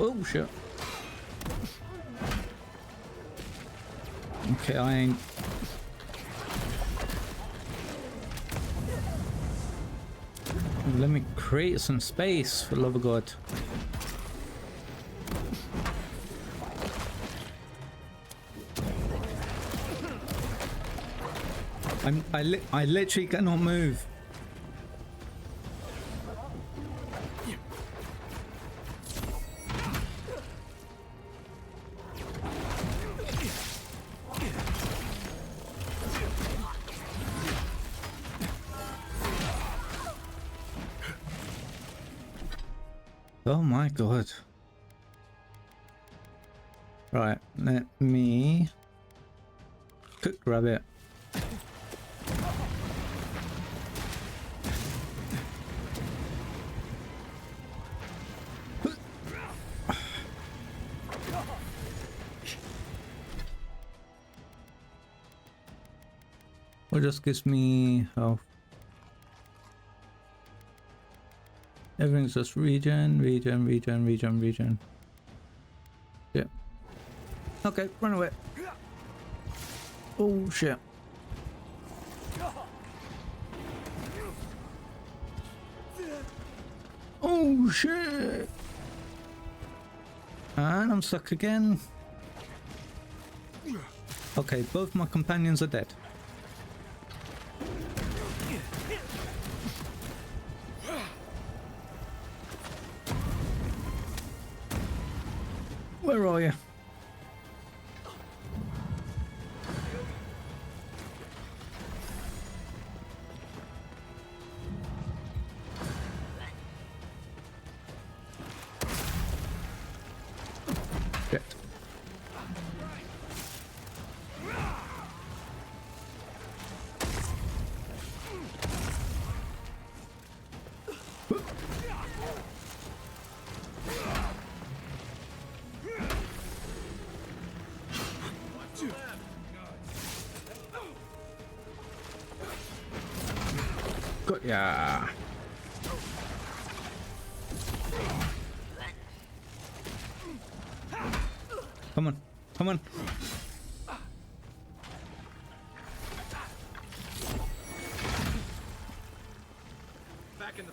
Oh shit. Okay, I ain't. Let me create some space, for the love of God. I literally cannot move. Oh my god. Right, let me cook rabbit. What just gives me health? Everything's just regen. Yeah. Okay, run away. Oh shit. Oh shit. And I'm stuck again. Okay, both my companions are dead. Where are you? Shit. Got ya. Come on, come on.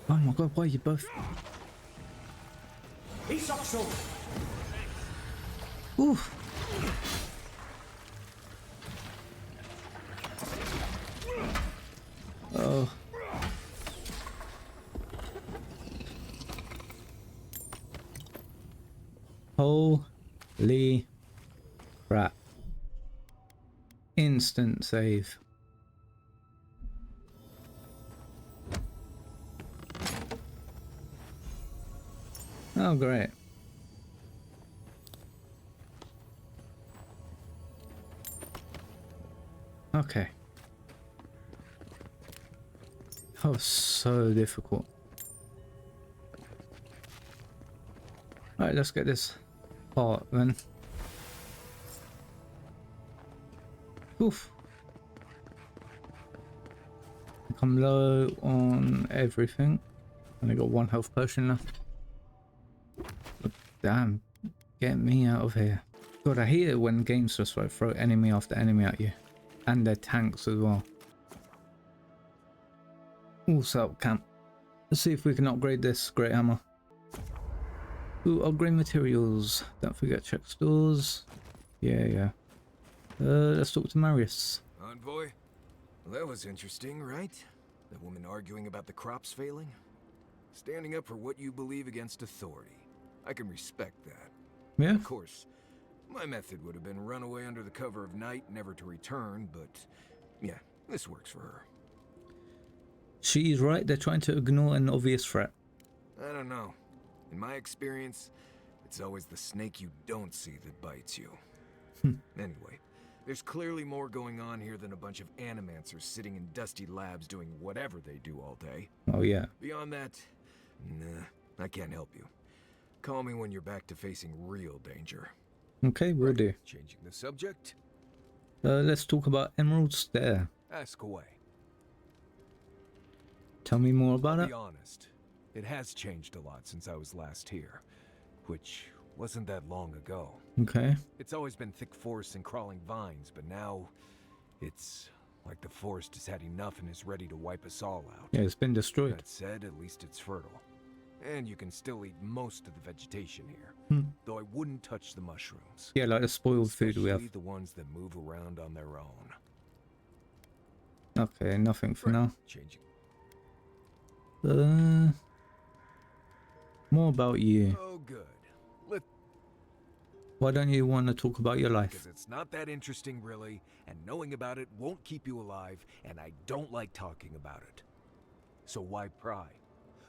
Oh my god, why are you both? Ooh. Oh. Holy crap. Instant save. Oh, great. Okay. That was so difficult. Alright, let's get this part then. Oof. I'm low on everything. Only got one health potion left. But damn, get me out of here. God, I hate it when games just like throw enemy after enemy at you. And their tanks as well. Also camp. Let's see if we can upgrade this great hammer. Ooh, upgrade materials. Don't forget check stores. Yeah. Let's talk to Marius. Envoy? Well, that was interesting, right? The woman arguing about the crops failing? Standing up for what you believe against authority. I can respect that. Yeah. Of course, my method would have been run away under the cover of night, never to return, but yeah, this works for her. She's right, they're trying to ignore an obvious threat. I don't know. In my experience, It's always the snake you don't see that bites you. Anyway, there's clearly more going on here than a bunch of animancers sitting in dusty labs doing whatever they do all day. Oh yeah. Beyond that, nah, I can't help you. Call me when you're back to facing real danger. Okay, will do. Changing the subject? Let's talk about Emerald Stair. Ask away. Tell me more about I'll it. be honest, it has changed a lot since I was last here, which wasn't that long ago. Okay. It's always been thick forests and crawling vines, but now it's like the forest has had enough and is ready to wipe us all out. Yeah, it's been destroyed. That said, at least it's fertile. And you can still eat most of the vegetation here. Though I wouldn't touch the mushrooms. Yeah, like the spoiled food we have. Especially the ones that move around on their own. Okay, nothing for now. Changing. More about you. Oh, good. Why don't you want to talk about your life? Because it's not that interesting, really, and knowing about it won't keep you alive, and I don't like talking about it. So why pry?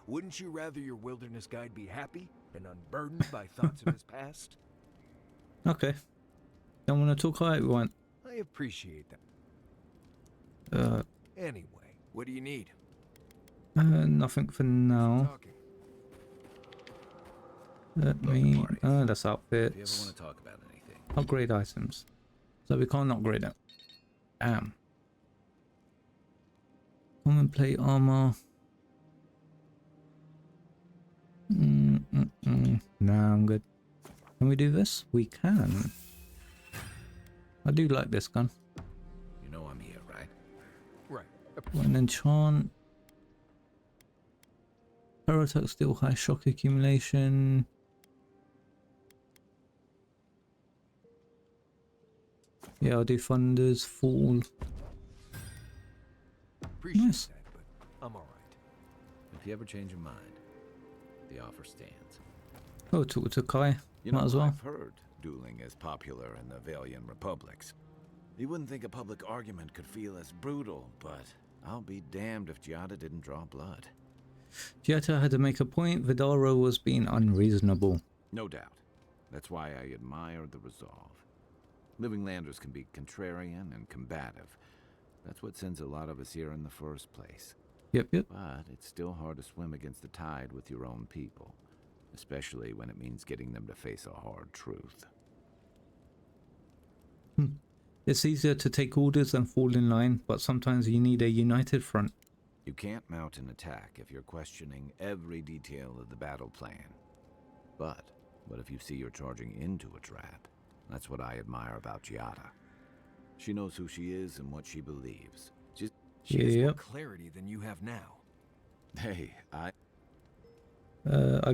Wouldn't you rather your wilderness guide be happy and unburdened by thoughts of his past? Okay. Don't want to talk how you want. I appreciate that. Anyway, what do you need? Nothing for now. Let me. That's outfits. If you ever want to talk about anything. Upgrade items. So we can't upgrade it. Damn. Common plate armor. Nah, I'm good. Can we do this? We can. I do like this gun. You know I'm here, right? Right. An enchant. Paradox steel high shock accumulation. Yeah, I'll do thunders, fall. Appreciate Nice. that, but I'm alright. If you ever change your mind, the offer stands. Oh, talk to Kai. You Might know, as well. I've heard dueling is popular in the Valian republics. You wouldn't think a public argument could feel as brutal, but I'll be damned if Giada didn't draw blood. Giada had to make a point. Vidaro was being unreasonable. No doubt. That's why I admire the resolve. Living Landers can be contrarian and combative. That's what sends a lot of us here in the first place. Yep. But it's still hard to swim against the tide with your own people. Especially when it means getting them to face a hard truth. It's easier to take orders than fall in line, but sometimes you need a united front. You can't mount an attack if you're questioning every detail of the battle plan. But what if you see you're charging into a trap? That's what I admire about Giada. She knows who she is and what she believes. She has more clarity than you have now. Hey, I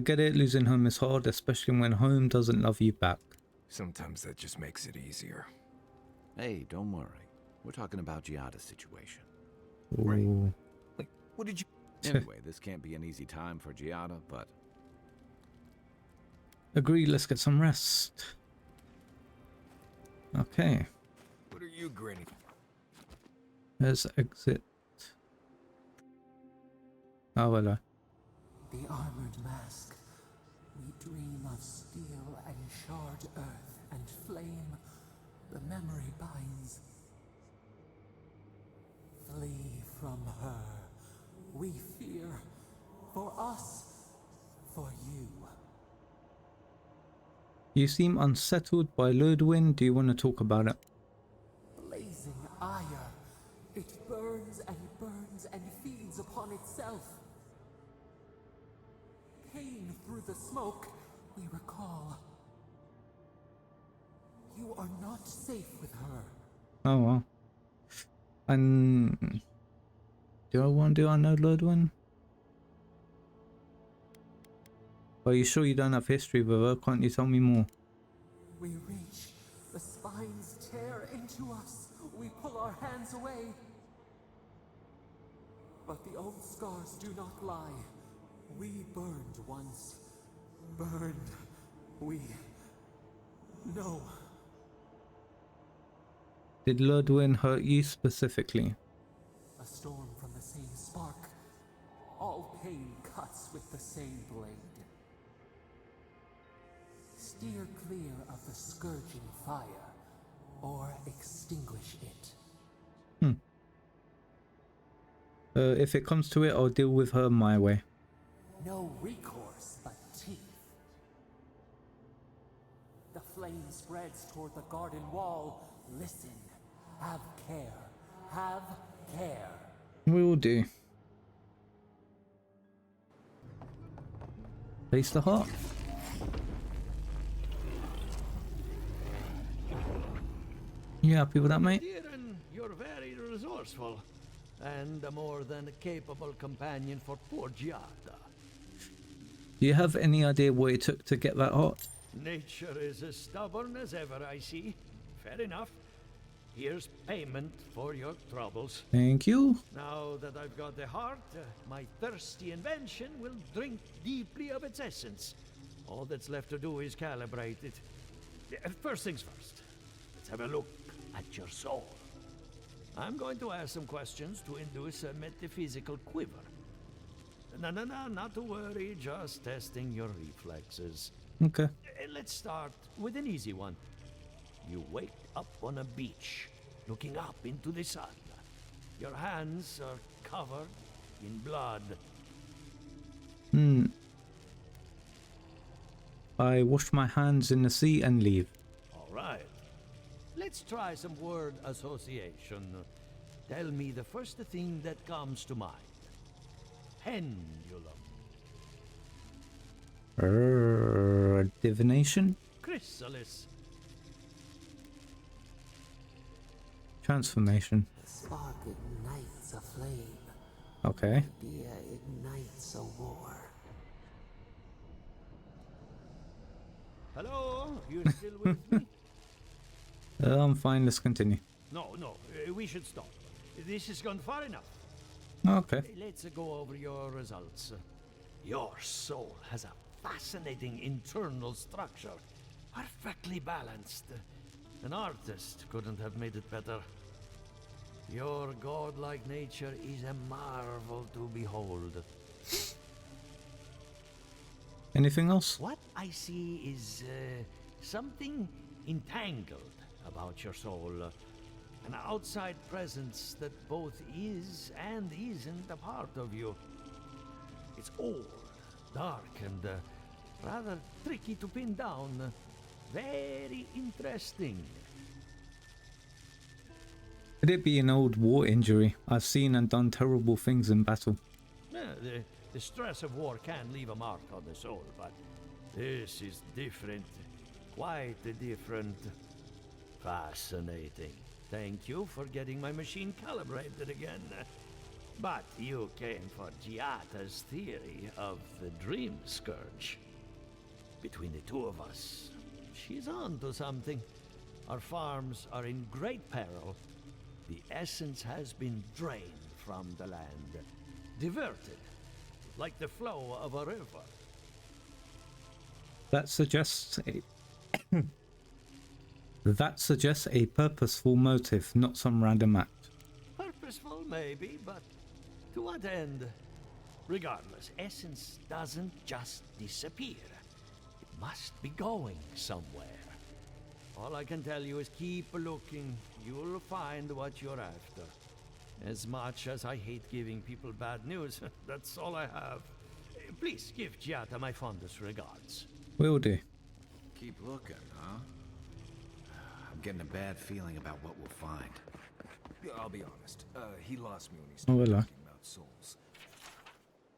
get it, losing home is hard, especially when home doesn't love you back. Sometimes that just makes it easier. Hey, don't worry. We're talking about Giada's situation. Ooh. Like, what did you... Anyway, this can't be an easy time for Giada, but... Agreed, let's get some rest. Okay. What are you grinning? Let's exit. Oh, hello. The armored mask. We dream of steel and shard earth and flame. The memory binds. Flee from her. We fear. For us. For you. You seem unsettled by Ludwin. Do you want to talk about it? Blazing ire. It burns and feeds upon itself. Pain through the smoke, we recall. You are not safe with her. Oh well. And do I know Ludwin? Are you sure you don't have history with her? Can't you tell me more? We reach. The spines tear into us. We pull our hands away. But the old scars do not lie. We burned once. Burned. We know. Did Ludwin hurt you specifically? A storm from the same spark. All pain cuts with the same blade. steer clear of the scourging fire, or extinguish it. If it comes to it, I'll deal with her my way. No recourse but teeth. The flame spreads toward the garden wall. Listen. Have care. Have care. We will do. Place the heart. You happy with that, mate? You're very resourceful, and a more than capable companion for poor Giada. Do you have any idea what it took to get that heart? Nature is as stubborn as ever, I see. Fair enough. Here's payment for your troubles. Thank you. Now that I've got the heart, my thirsty invention will drink deeply of its essence. All that's left to do is calibrate it. First things first. Let's have a look at your soul. I'm going to ask some questions to induce a metaphysical quiver. No, not to worry, just testing your reflexes. Okay. Let's start with an easy one. You wake up on a beach, looking up into the sun. Your hands are covered in blood. I wash my hands in the sea and leave. All right. Let's try some word association. Tell me the first thing that comes to mind. Pendulum. Divination? Chrysalis. Transformation. The spark ignites a flame. Okay. Idea ignites a war. Hello? You still with me? I'm fine, let's continue. No, we should stop. This has gone far enough. Okay. Let's go over your results. Your soul has a fascinating internal structure. Perfectly balanced. An artist couldn't have made it better. Your godlike nature is a marvel to behold. Anything else? What I see is something entangled about your soul. An outside presence that both is and isn't a part of you. It's old, dark, and rather tricky to pin down. Very interesting. Could it be an old war injury? I've seen and done terrible things in battle. The stress of war can leave a mark on the soul, but this is different. Quite different. Fascinating. Thank you for getting my machine calibrated again. But you came for Giata's theory of the Dream Scourge. Between the two of us, she's on to something. Our farms are in great peril. The essence has been drained from the land, diverted, like the flow of a river. That suggests a purposeful motive, not some random act. Purposeful, maybe, but to what end? Regardless, essence doesn't just disappear. It must be going somewhere. All I can tell you is keep looking. You'll find what you're after. As much as I hate giving people bad news, that's all I have. Please give Giata my fondest regards. Will do. Keep looking, huh? I'm getting a bad feeling about what we'll find. I'll be honest. He lost me when he Oh, started hello. talking about souls.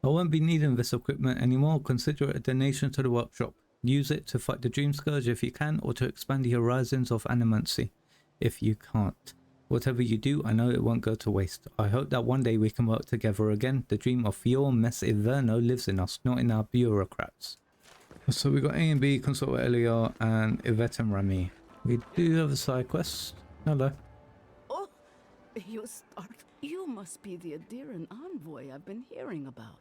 I won't be needing this equipment anymore. Consider it a donation to the workshop. Use it to fight the Dream Scourge if you can, or to expand the horizons of animancy if you can't. Whatever you do, I know it won't go to waste. I hope that one day we can work together again. The dream of Fior Mess Iverno lives in us, not in our bureaucrats. So we got A and B, consult with Aedyr and Yvette and Rami. We do have a side quest. Hello. Oh, you must be the Aedyr envoy I've been hearing about.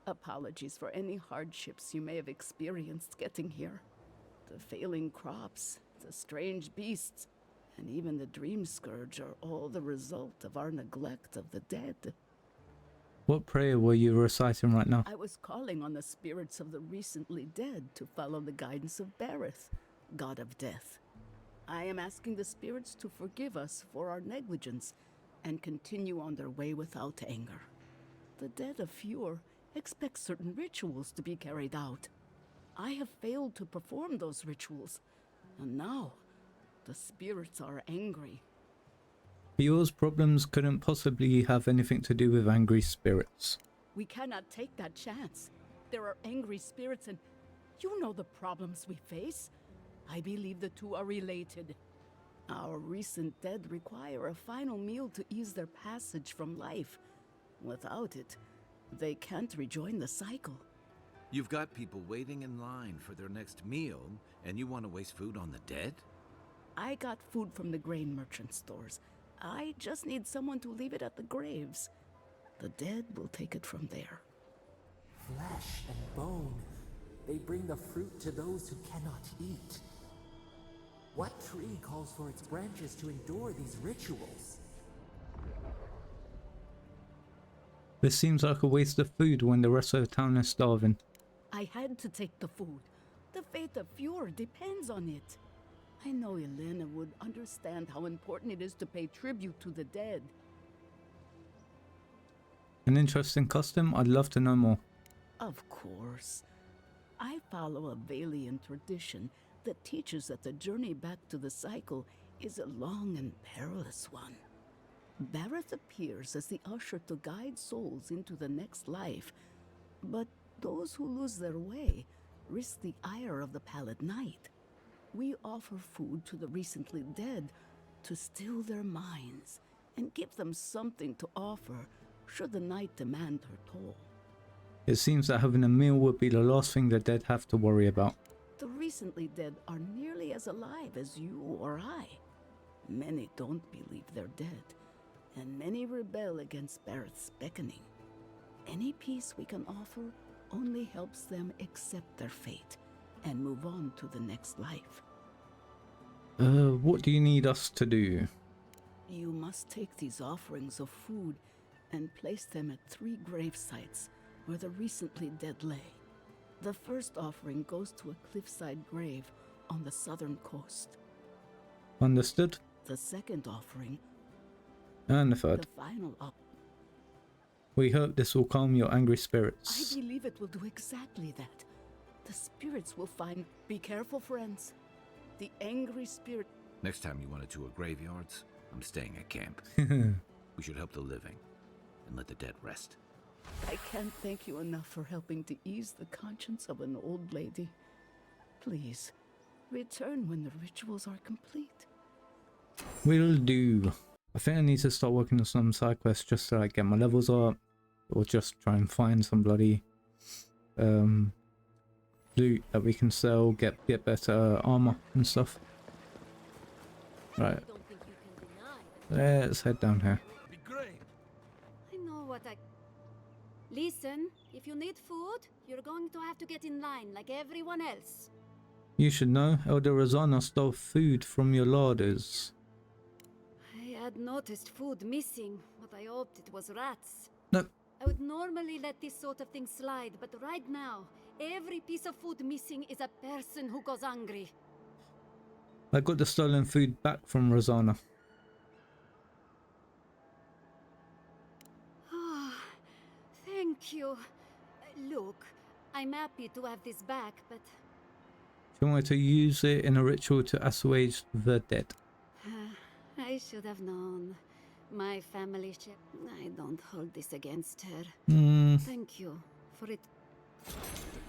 Apologies for any hardships you may have experienced getting here. The failing crops, the strange beasts, and even the Dream Scourge are all the result of our neglect of the dead. What prayer were you reciting right now? I was calling on the spirits of the recently dead to follow the guidance of Bareth, god of death. I am asking the spirits to forgive us for our negligence and continue on their way without anger. The dead of Fjord expect certain rituals to be carried out. I have failed to perform those rituals, and now the spirits are angry. Fjord's problems couldn't possibly have anything to do with angry spirits. We cannot take that chance. There are angry spirits and you know the problems we face. I believe the two are related. Our recent dead require a final meal to ease their passage from life. Without it, they can't rejoin the cycle. You've got people waiting in line for their next meal, and you want to waste food on the dead? I got food from the grain merchant stores. I just need someone to leave it at the graves. The dead will take it from there. Flesh and bone. They bring the fruit to those who cannot eat. What tree calls for its branches to endure these rituals? This seems like a waste of food when the rest of the town is starving. I had to take the food. The fate of Fjord depends on it. I know Elena would understand how important it is to pay tribute to the dead. An interesting custom? I'd love to know more. Of course. I follow a Valian tradition that teaches that the journey back to the cycle is a long and perilous one. Bareth appears as the usher to guide souls into the next life, but those who lose their way risk the ire of the Pallid Knight. We offer food to the recently dead to still their minds and give them something to offer should the Knight demand her toll. It seems that having a meal would be the last thing the dead have to worry about. The recently dead are nearly as alive as you or I. Many don't believe they're dead, and many rebel against Bareth's beckoning. Any peace we can offer only helps them accept their fate and move on to the next life. What do you need us to do? You must take these offerings of food and place them at 3 grave sites where the recently dead lay. The first offering goes to a cliffside grave on the southern coast. Understood. The second offering, and the third. The final We hope this will calm your angry spirits. I believe it will do exactly that. The spirits will find... Be careful, friends. The angry spirit... Next time you want to tour graveyards, I'm staying at camp. We should help the living and let the dead rest. I can't thank you enough for helping to ease the conscience of an old lady. Please, return when the rituals are complete. Will do. I think I need to start working on some side quests just to like get my levels up, or just try and find some bloody loot that we can sell, get better armor and stuff. Right. Let's head down here. I know what I... Listen, if you need food, you're going to have to get in line like everyone else. You should know, Elder Rosanna stole food from your larders. I had noticed food missing, but I hoped it was rats. No. I would normally let this sort of thing slide, but right now, every piece of food missing is a person who goes hungry. I got the stolen food back from Rosanna. Thank you. Look, I'm happy to have this back, but... She wanted to use it in a ritual to assuage the dead. I should have known. My family I don't hold this against her. Thank you for it. The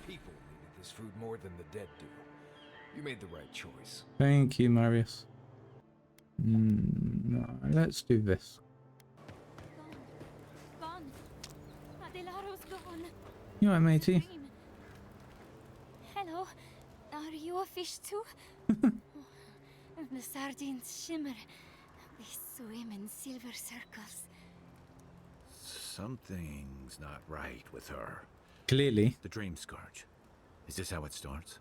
people needed this food more than the dead do. You made the right choice. Thank you, Marius. No, let's do this. You alright, matey? Hello. Are you a fish too? The sardines shimmer. They swim in silver circles. Something's not right with her. Clearly. The dream scourge. Is this how it starts?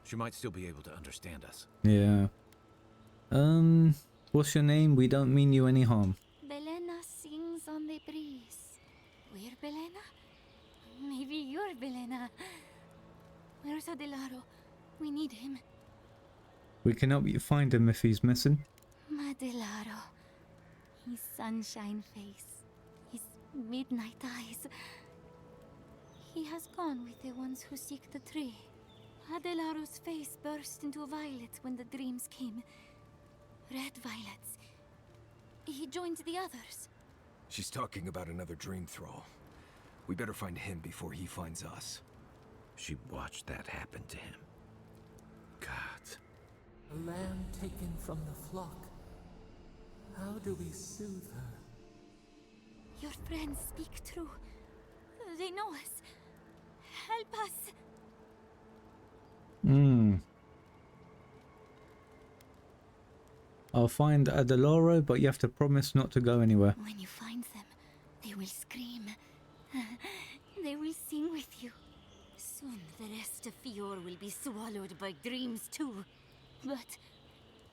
She might still be able to understand us. Yeah. What's your name? We don't mean you any harm. Belena sings on the breeze. We're Belena? Maybe you're Belena. Where's Adelar? We need him. We can help you find him if he's missing. Adelar. His sunshine face. His midnight eyes. He has gone with the ones who seek the tree. Adelar's face burst into violet when the dreams came. Red violets. He joined the others. She's talking about another dream thrall. We better find him before he finds us. She watched that happen to him. God. A lamb taken from the flock. How do we soothe her? Your friends speak true. They know us. Help us. I'll find Adelar, but you have to promise not to go anywhere. When you find them, they will scream. They will sing with you. Soon the rest of Fior will be swallowed by dreams too. But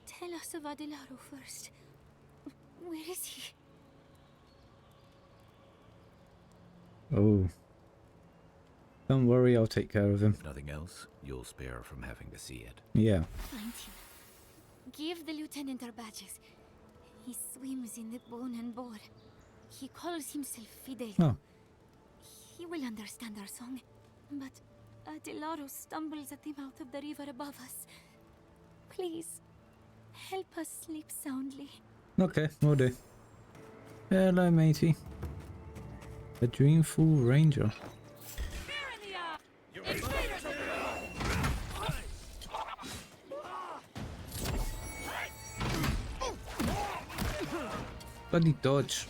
tell us of Adelar first. Where is he? Oh. Don't worry, I'll take care of him. If nothing else, you'll spare her from having to see it. Yeah. Find him. Give the lieutenant our badges. He swims in the bone and boar. He calls himself Fidel. Oh. He will understand our song. But Adelar stumbles at the mouth of the river above us. Please, help us sleep soundly. Okay, will do. Hello, matey. A dreamful ranger. Bloody dodge.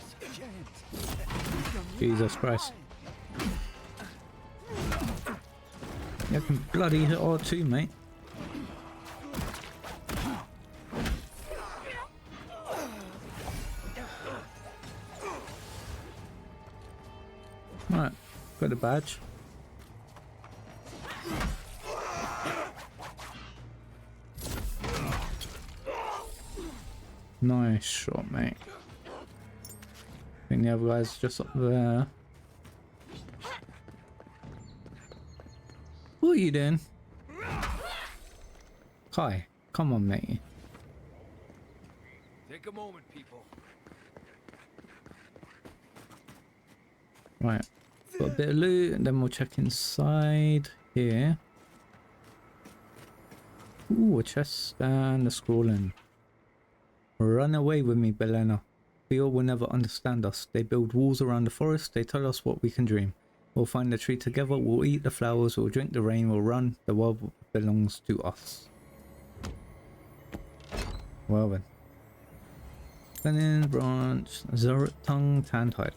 Jesus Christ. You can bloody hit R2, mate. Right, got a badge. Nice shot, mate. I think the other guy's just up there. What are you doing? Kai, come on, mate. Take a moment, people. Right, got a bit of loot, and then we'll check inside here. Ooh, a chest and a scrolling. Run away with me, Belena. Fior will never understand us. They build walls around the forest, they tell us what we can dream. We'll find the tree together, we'll eat the flowers, we'll drink the rain, we'll run. The world belongs to us. Well then. Lenin branch, Zurut tongue, Tantide.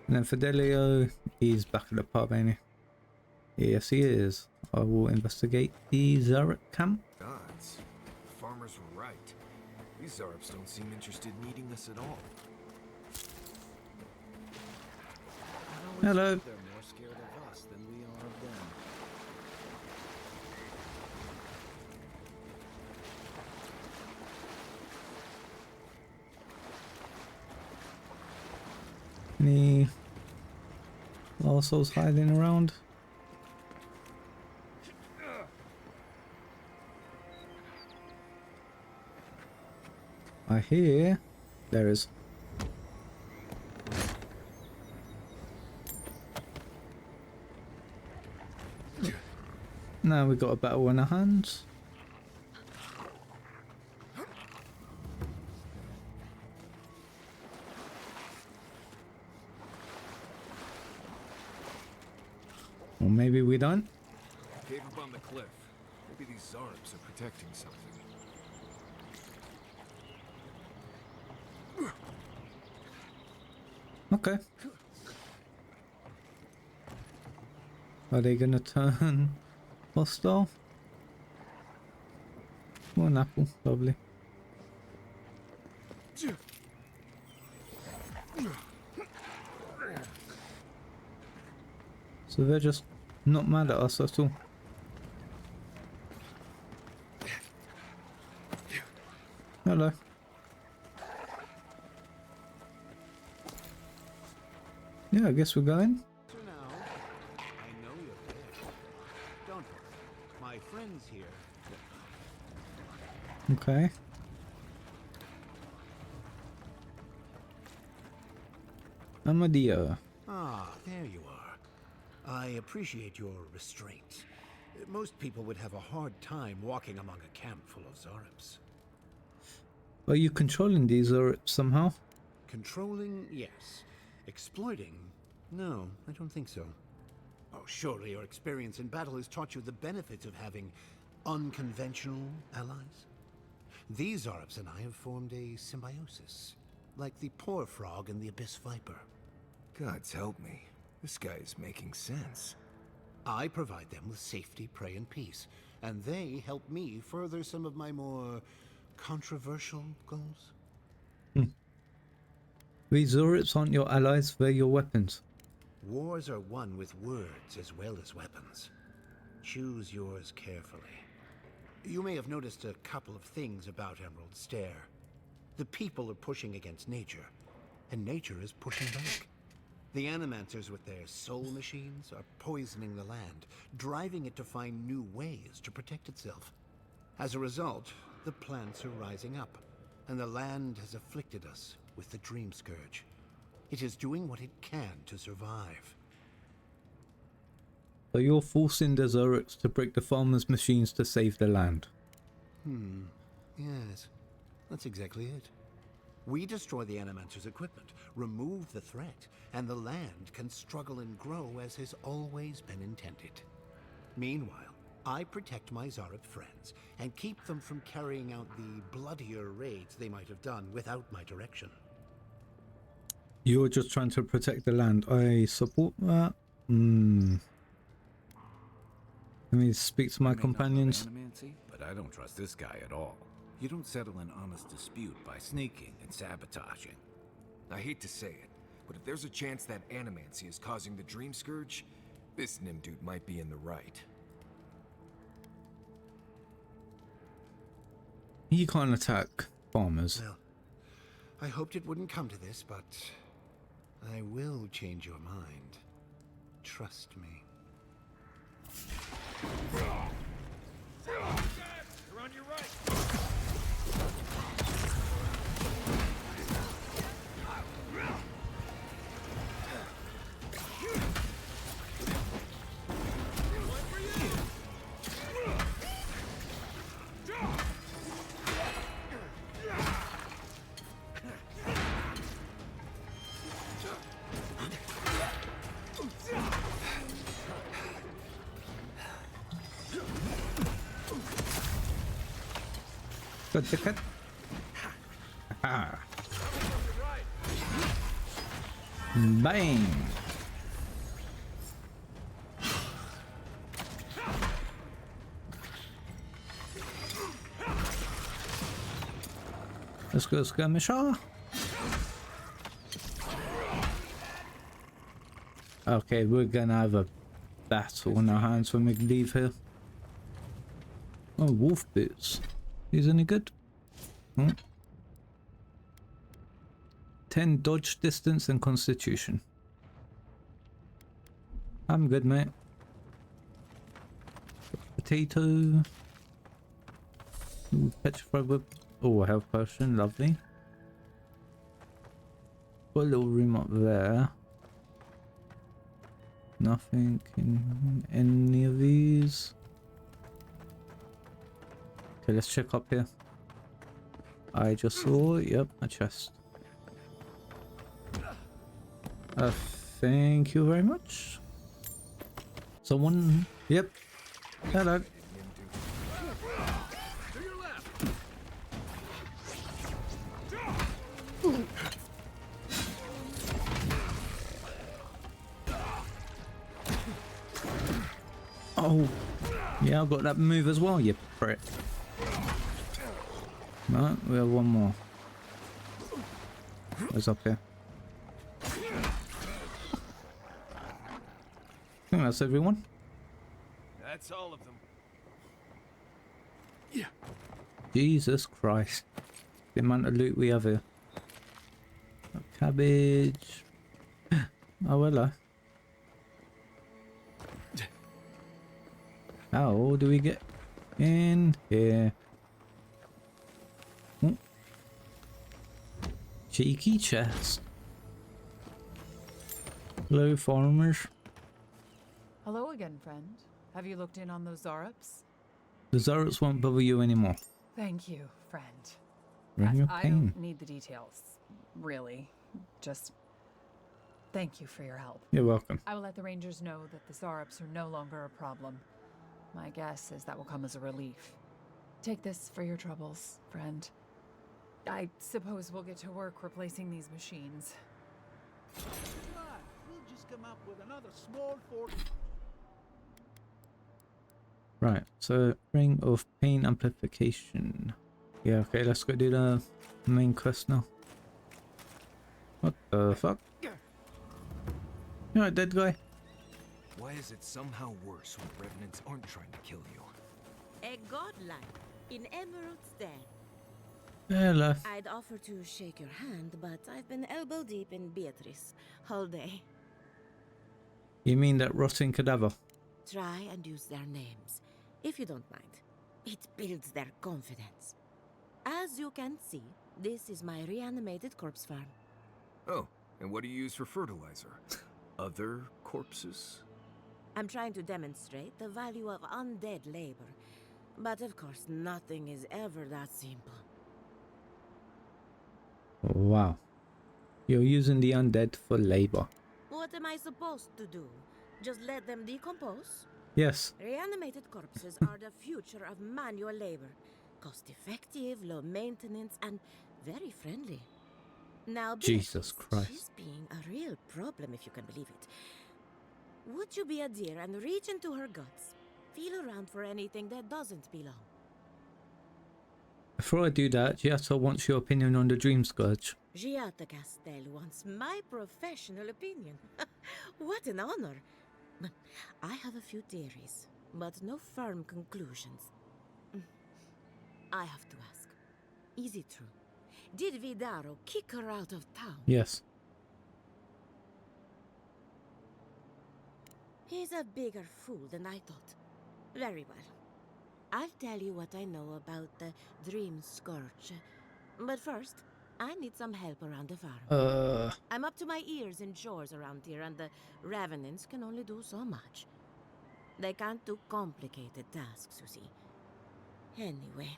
And then Fidelio, he's back at the pub, ain't he? Yes, he is. I will investigate the Zurut camp. Gods, the farmers were right. These Zarups don't seem interested in eating us at all. Hello. They're more scared of us than we are of them. Any lost souls hiding around? I hear there is. Now we've got a battle in our hands. Or maybe we don't. Cave up on the cliff. Maybe these Zarups are protecting something. Okay. Are they gonna turn hostile? Oh, an apple, lovely. So they're just not mad at us at all. Yeah, I guess we're going. So now, I know you're there. Don't worry. My friends here. Okay. Aedyr. Ah, there you are. I appreciate your restraint. Most people would have a hard time walking among a camp full of Zaryps. Are you controlling these or somehow? Controlling, yes. Exploiting? No, I don't think so. Oh, surely your experience in battle has taught you the benefits of having unconventional allies? These Zaryps and I have formed a symbiosis, like the poor frog and the abyss viper. Gods help me. This guy is making sense. I provide them with safety, prey, and peace, and they help me further some of my more controversial goals. These Zaryps aren't your allies, they're your weapons. Wars are won with words as well as weapons. Choose yours carefully. You may have noticed a couple of things about Emerald Stair. The people are pushing against nature, and nature is pushing back. The Animancers with their soul machines are poisoning the land, driving it to find new ways to protect itself. As a result, the plants are rising up, and the land has afflicted us with the Dream Scourge. It is doing what it can to survive. So you're forcing the Zaryps to break the farmers' machines to save the land. Yes, that's exactly it. We destroy the Animancers' equipment, remove the threat, and the land can struggle and grow as has always been intended. Meanwhile, I protect my Zaryp friends and keep them from carrying out the bloodier raids they might have done without my direction. You're just trying to protect the land. I support that. Let me speak to my companions. Animancy, but I don't trust this guy at all. You don't settle an honest dispute by sneaking and sabotaging. I hate to say it, but if there's a chance that animancy is causing the Dream Scourge, this Nimdude might be in the right. You can't attack farmers. Well, I hoped it wouldn't come to this, but I will change your mind. Trust me. You're on your right. Good ticket. Bang. Let's go skirmisher. Okay, we're gonna have a battle in our hands when we leave here. Oh, wolf boots. These any good? 10 dodge distance and constitution. I'm good, mate. Potato. Ooh, petrified whip. Oh, a health potion, lovely. Got a little room up there. Nothing in any of these. Okay, let's check up here. I just saw, yep, a chest. Thank you very much. Someone, yep. Hello. Oh, yeah, I've got that move as well, you prick. No, we have one more. What's up here? I think that's everyone. That's all of them. Yeah. Jesus Christ. The amount of loot we have here. Cabbage. Oh, hello. How do we get in here? Oh. Cheeky chest. Hello, farmers. Hello again, friend. Have you looked in on those Zarups? The Zarups won't bother you anymore. Thank you, friend. Ring of I pain. don't need the details, really. Just thank you for your help. You're welcome. I will let the Rangers know that the Zarups are no longer a problem. My guess is that will come as a relief. Take this for your troubles, friend. I suppose we'll get to work replacing these machines. We'll just come up with another small fort. Right, so Ring of Pain Amplification. Yeah, okay, let's go do the main quest now. What the fuck? You're a dead guy. Why is it somehow worse when revenants aren't trying to kill you? A godlike in Emerald's den. Hello. I'd offer to shake your hand, but I've been elbow deep in Beatrice all day. You mean that rotting cadaver? Try and use their names, if you don't mind. It builds their confidence. As you can see, this is my reanimated corpse farm. Oh, and what do you use for fertilizer? Other corpses? I'm trying to demonstrate the value of undead labor. But of course, nothing is ever that simple. Wow. You're using the undead for labor. What am I supposed to do? Just let them decompose? Yes. Reanimated corpses are the future of manual labor. Cost-effective, low maintenance, and very friendly. Now, Jesus Christ. She's being a real problem, if you can believe it. Would you be Aedyr and reach into her guts? Feel around for anything that doesn't belong. Before I do that, Giatta wants your opinion on the Dream Scourge. Giatta Castel wants my professional opinion. What an honor. I have a few theories, but no firm conclusions. I have to ask. Is it true? Did Vidaro kick her out of town? Yes. He's a bigger fool than I thought. Very well. I'll tell you what I know about the Dream Scourge. But first, I need some help around the farm. I'm up to my ears in chores around here, and the Revenants can only do so much. They can't do complicated tasks, you see. Anyway,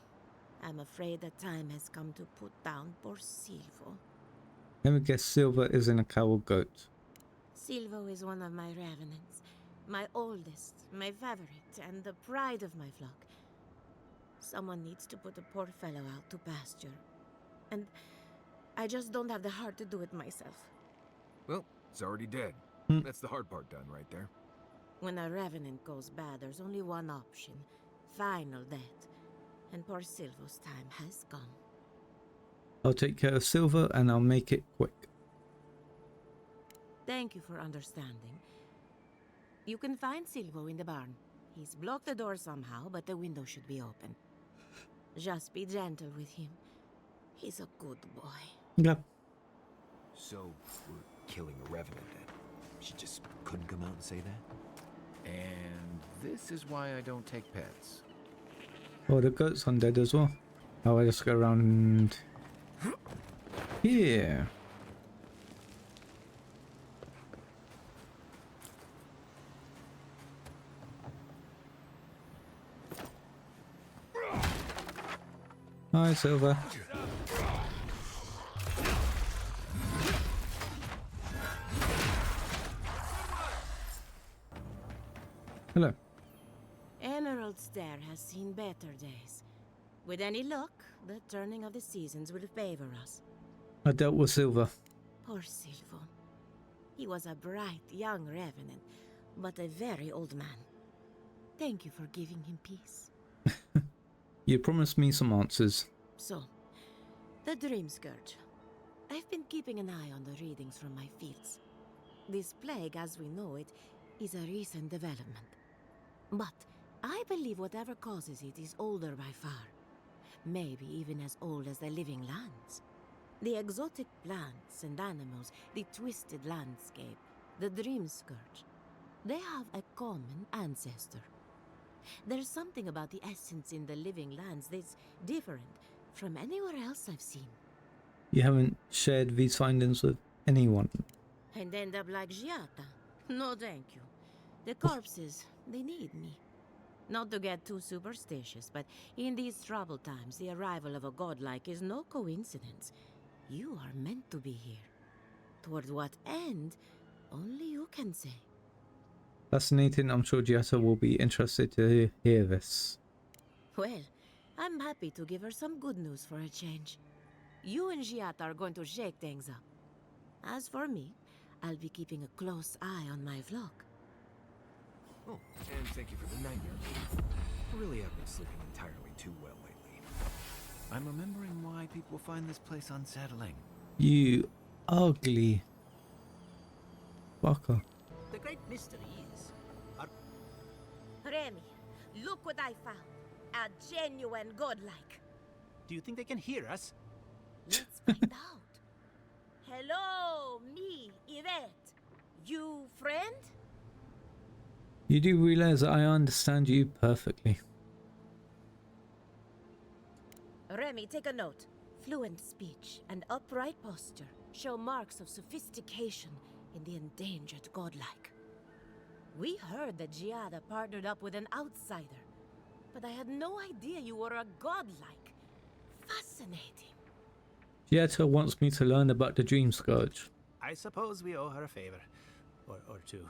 I'm afraid the time has come to put down poor Silvo. Let me guess, Silver isn't a cow or goat. Silvo is one of my Revenants. My oldest, my favorite, and the pride of my flock. Someone needs to put the poor fellow out to pasture. And I just don't have the heart to do it myself. Well, it's already dead. That's the hard part done right there. When a revenant goes bad, there's only one option. Final death. And poor Silvo's time has come. I'll take care of Silver and I'll make it quick. Thank you for understanding. You can find Silvo in the barn. He's blocked the door somehow, but the window should be open. Just be gentle with him. He's a good boy. Yep. So, we're killing a revenant then. She just couldn't come out and say that? And this is why I don't take pets. Oh, the goat's undead as well. Oh, I just go around here. Hi, Silver. Hello. Emerald Stair has seen better days. With any luck, the turning of the seasons will favor us. I dealt with Silver. Poor Silvo. He was a bright young revenant, but a very old man. Thank you for giving him peace. You promised me some answers. So, the Dream Scourge. I've been keeping an eye on the readings from my fields. This plague, as we know it, is a recent development. But I believe whatever causes it is older by far. Maybe even as old as the living lands. The exotic plants and animals, the twisted landscape, the Dream Scourge. They have a common ancestor. There's something about the essence in the living lands that's different from anywhere else I've seen. You haven't shared these findings with anyone? And end up like Giata. No thank you. The corpses, they need me. Not to get too superstitious, but in these troubled times, the arrival of a godlike is no coincidence. You are meant to be here. Toward what end, only you can say. Fascinating. I'm sure Giata will be interested to hear this. Well, I'm happy to give her some good news for a change. You and Giata are going to shake things up. As for me, I'll be keeping a close eye on my flock. Oh, and thank you for the nightmare. I really have been sleeping entirely too well lately. I'm remembering why people find this place unsettling. You ugly fucker. The great mystery is... Remy, look what I found. A genuine godlike. Do you think they can hear us? Let's find out. Hello, me, Yvette. You friend? You do realize that I understand you perfectly. Remy, take a note. Fluent speech and upright posture show marks of sophistication in the endangered godlike. We heard that Giada partnered up with an outsider, but I had no idea you were a godlike. Fascinating. Giata wants me to learn about the Dream Scourge. I suppose we owe her a favor. Or two.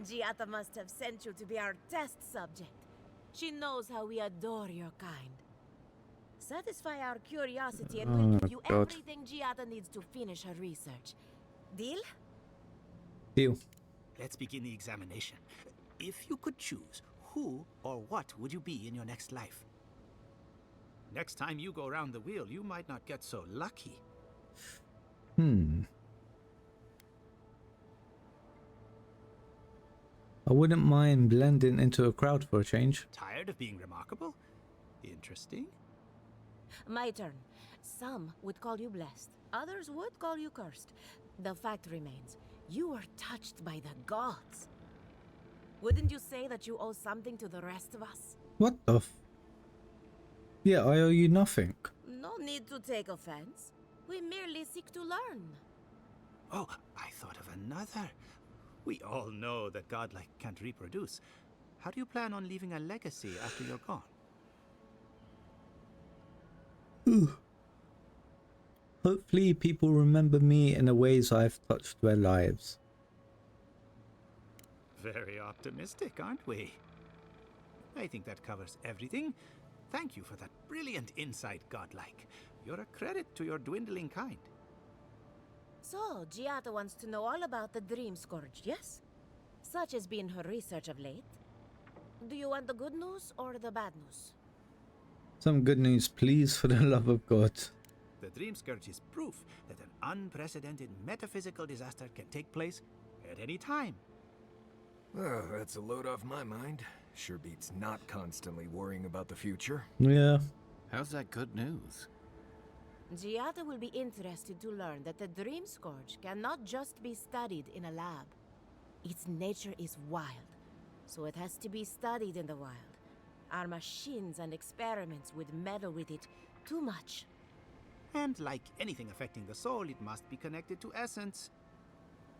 Giata must have sent you to be our test subject. She knows how we adore your kind. Satisfy our curiosity and we'll give you everything Giata needs to finish her research. Deal? Deal. Let's begin the examination. If you could choose, who or what would you be in your next life? Next time you go around the wheel, you might not get so lucky. I wouldn't mind blending into a crowd for a change. Tired of being remarkable? Interesting. My turn. Some would call you blessed. Others would call you cursed. The fact remains, you were touched by the gods. Wouldn't you say that you owe something to the rest of us? What the Yeah, I owe you nothing. No need to take offense. We merely seek to learn. Oh, I thought of another. We all know that godlike can't reproduce. How do you plan on leaving a legacy after you're gone? Hopefully people remember me in the ways I've touched their lives. Very optimistic, aren't we? I think that covers everything. Thank you for that brilliant insight, godlike. You're a credit to your dwindling kind. So, Giata wants to know all about the Dream Scourge, yes? Such has been her research of late. Do you want the good news or the bad news? Some good news, please, for the love of God. The Dream Scourge is proof that an unprecedented metaphysical disaster can take place at any time. Oh, that's a load off my mind. Sure beats not constantly worrying about the future. Yeah. How's that good news? Giata will be interested to learn that the Dream Scourge cannot just be studied in a lab. Its nature is wild, so it has to be studied in the wild. Our machines and experiments would meddle with it too much. And like anything affecting the soul, it must be connected to essence.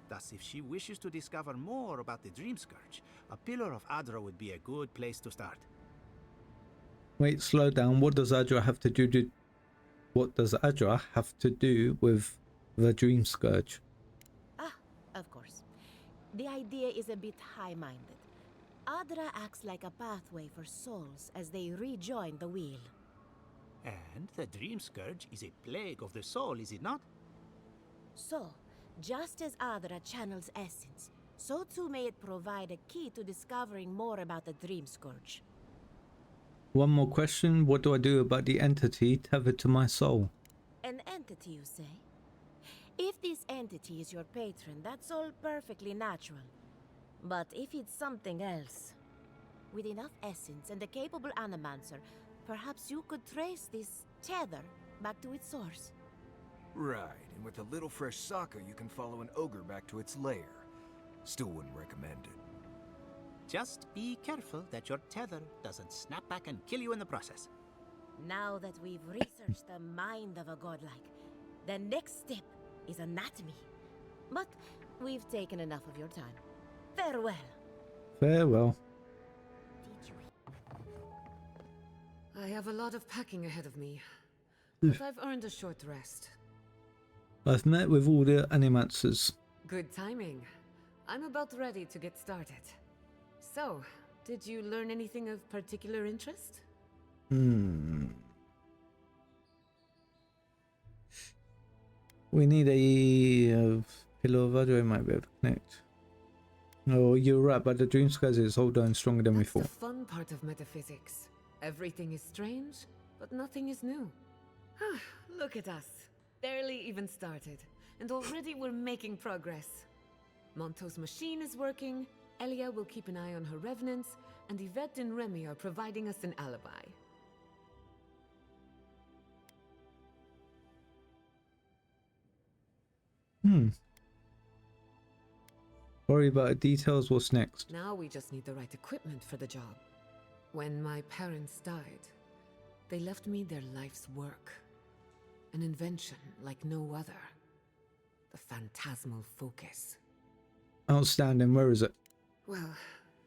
Thus, if she wishes to discover more about the Dream Scourge, a pillar of Aedyr would be a good place to start. Wait, slow down. What does Aedyr have to do with the Dream Scourge? Ah, of course. The idea is a bit high-minded. Aedyr acts like a pathway for souls as they rejoin the wheel. And the Dream Scourge is a plague of the soul, is it not? So, just as Aedyr channels essence, so too may it provide a key to discovering more about the Dream Scourge. One more question. What do I do about the entity tethered to my soul? An entity, you say? If this entity is your patron, that's all perfectly natural. But if it's something else, with enough essence and a capable animancer, perhaps you could trace this tether back to its source. Right, and with a little fresh sake, you can follow an ogre back to its lair. Still wouldn't recommend it. Just be careful that your tether doesn't snap back and kill you in the process. Now that we've researched the mind of a godlike, the next step is anatomy. But we've taken enough of your time. Farewell. Farewell. I have a lot of packing ahead of me, but I've earned a short rest. I've met with all the animancers. Good timing. I'm about ready to get started. So, did you learn anything of particular interest? We need a pillar of Aedyr might be able to connect. Oh, you're right, but the dream skies is older and stronger than we thought. That's the fun part of metaphysics. Everything is strange, but nothing is new. Look at us. Barely even started, and already we're making progress. Monto's machine is working, Elia will keep an eye on her revenants, and Yvette and Remy are providing us an alibi. Worry about details, what's next? Now we just need the right equipment for the job. When my parents died, they left me their life's work. An invention like no other. The phantasmal focus. Outstanding, where is it? Well,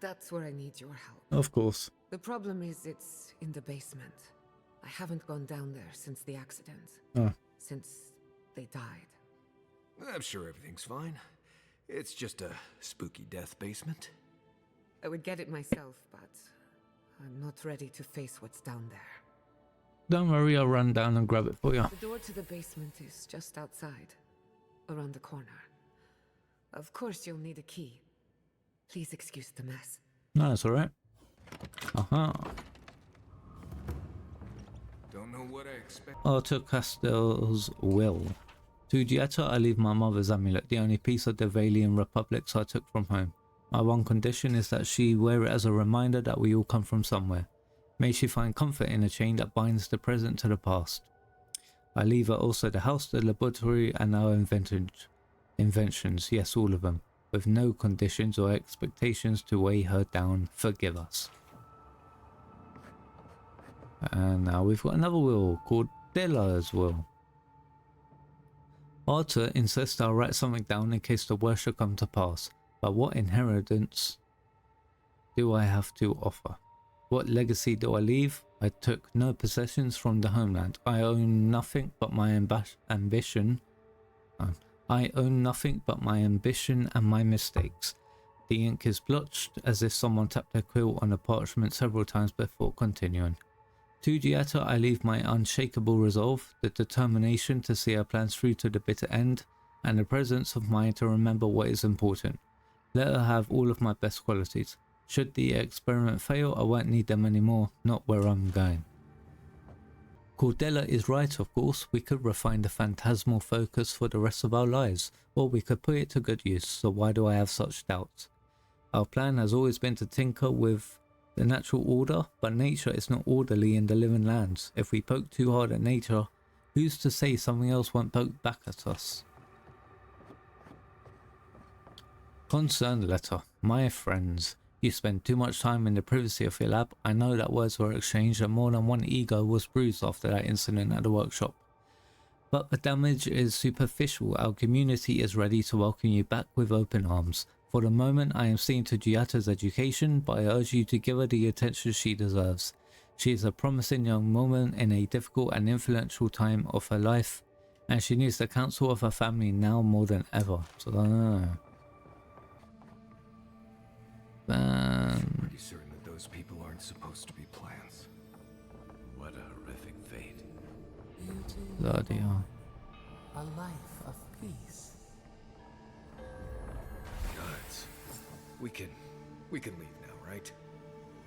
that's where I need your help. Of course. The problem is it's in the basement. I haven't gone down there since the accident. Oh. Since they died. I'm sure everything's fine. It's just a spooky death basement. I would get it myself, but I'm not ready to face what's down there. Don't worry, I'll run down and grab it for you. The door to the basement is just outside, around the corner. Of course you'll need a key. Please excuse the mess. No, that's alright. Don't know what I expect. Arthur Castell's will. To Gietta, I leave my mother's amulet, the only piece of the Valian Republics I took from home. My one condition is that she wear it as a reminder that we all come from somewhere. May she find comfort in a chain that binds the present to the past. I leave her also the house, the laboratory, and our inventions, yes, all of them, with no conditions or expectations to weigh her down. Forgive us. And now we've got another will called Della's will. Arthur insists I'll write something down in case the worst should come to pass, but what inheritance do I have to offer? What legacy do I leave? I took no possessions from the homeland. I own nothing but my ambition. I own nothing but my ambition and my mistakes. The ink is blotched as if someone tapped their quill on a parchment several times before continuing. To Gietta, I leave my unshakable resolve, the determination to see our plans through to the bitter end, and the presence of mind to remember what is important. Let her have all of my best qualities. Should the experiment fail, I won't need them anymore, not where I'm going. Cordella is right, of course. We could refine the phantasmal focus for the rest of our lives, or we could put it to good use, so why do I have such doubts? Our plan has always been to tinker with the natural order, but nature is not orderly in the living lands. If we poke too hard at nature, who's to say something else won't poke back at us? Concerned letter. My friends, you spend too much time in the privacy of your lab. I know that words were exchanged and more than one ego was bruised after that incident at the workshop. But the damage is superficial. Our community is ready to welcome you back with open arms. For the moment, I am seeing to Giatta's education, but I urge you to give her the attention she deserves. She is a promising young woman in a difficult and influential time of her life, and she needs the counsel of her family now more than ever. So, Pretty certain that those people aren't supposed to be plants. What a horrific fate. Bloody hell. A life of peace. Gods. We can leave now, right?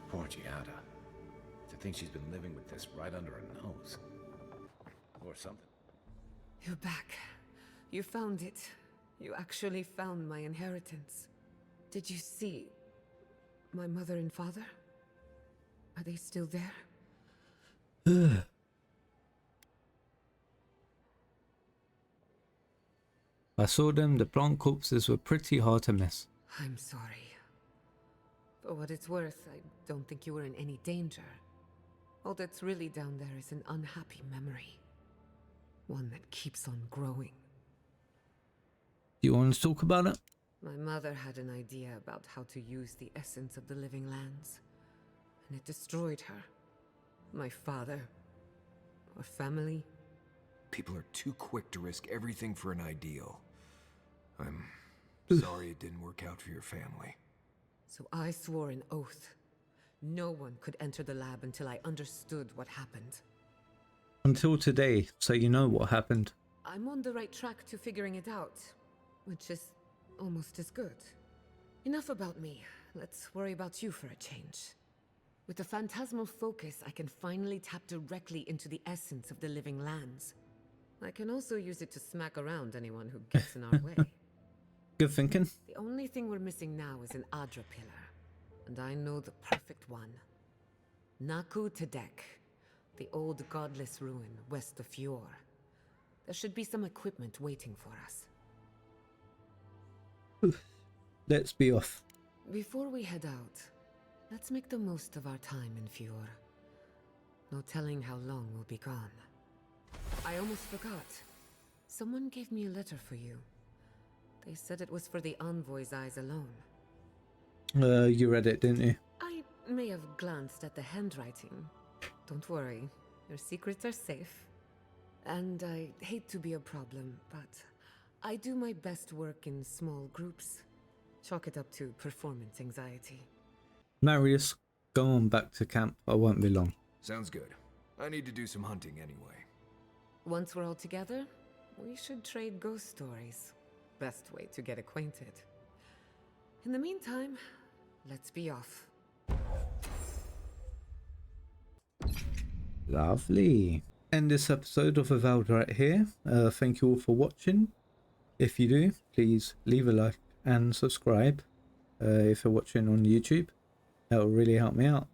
Poor Giada. To think she's been living with this right under her nose. Or something. You're back. You found it. You actually found my inheritance. Did you see my mother and father? Are they still there? I saw them. The plant corpses were pretty hard to miss. I'm sorry. For what it's worth, I don't think you were in any danger. All that's really down there is an unhappy memory. One that keeps on growing. Do you want to talk about it? My mother had an idea about how to use the essence of the living lands, and it destroyed her. My father. Our family. People are too quick to risk everything for an ideal. I'm sorry it didn't work out for your family. So I swore an oath. No one could enter the lab until I understood what happened. Until today, so you know what happened. I'm on the right track to figuring it out, which is almost as good. Enough about me. Let's worry about you for a change. With the phantasmal focus, I can finally tap directly into the essence of the living lands. I can also use it to smack around anyone who gets in our way. Good thinking. The only thing we're missing now is an Aedyr pillar, and I know the perfect one. Naku Tedek, the old godless ruin west of Fjord. There should be some equipment waiting for us. Let's be off. Before we head out, let's make the most of our time in Fjord. No telling how long we'll be gone. I almost forgot. Someone gave me a letter for you. They said it was for the envoy's eyes alone. You read it, didn't you? I may have glanced at the handwriting. Don't worry, your secrets are safe. And I hate to be a problem, but I do my best work in small groups. Chalk it up to performance anxiety. Marius, go on back to camp. I won't be long. Sounds good. I need to do some hunting anyway. Once we're all together, we should trade ghost stories. Best way to get acquainted. In the meantime, let's be off. Lovely. End this episode of Avowed right here. Thank you all for watching. If you do, please leave a like and subscribe. If you're watching on YouTube, that will really help me out.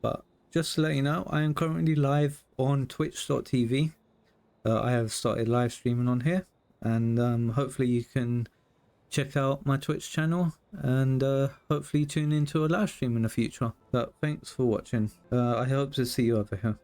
But just to let you know, I am currently live on twitch.tv. I have started live streaming on here, and hopefully you can check out my Twitch channel and hopefully tune into a live stream in the future. But thanks for watching. I hope to see you over here.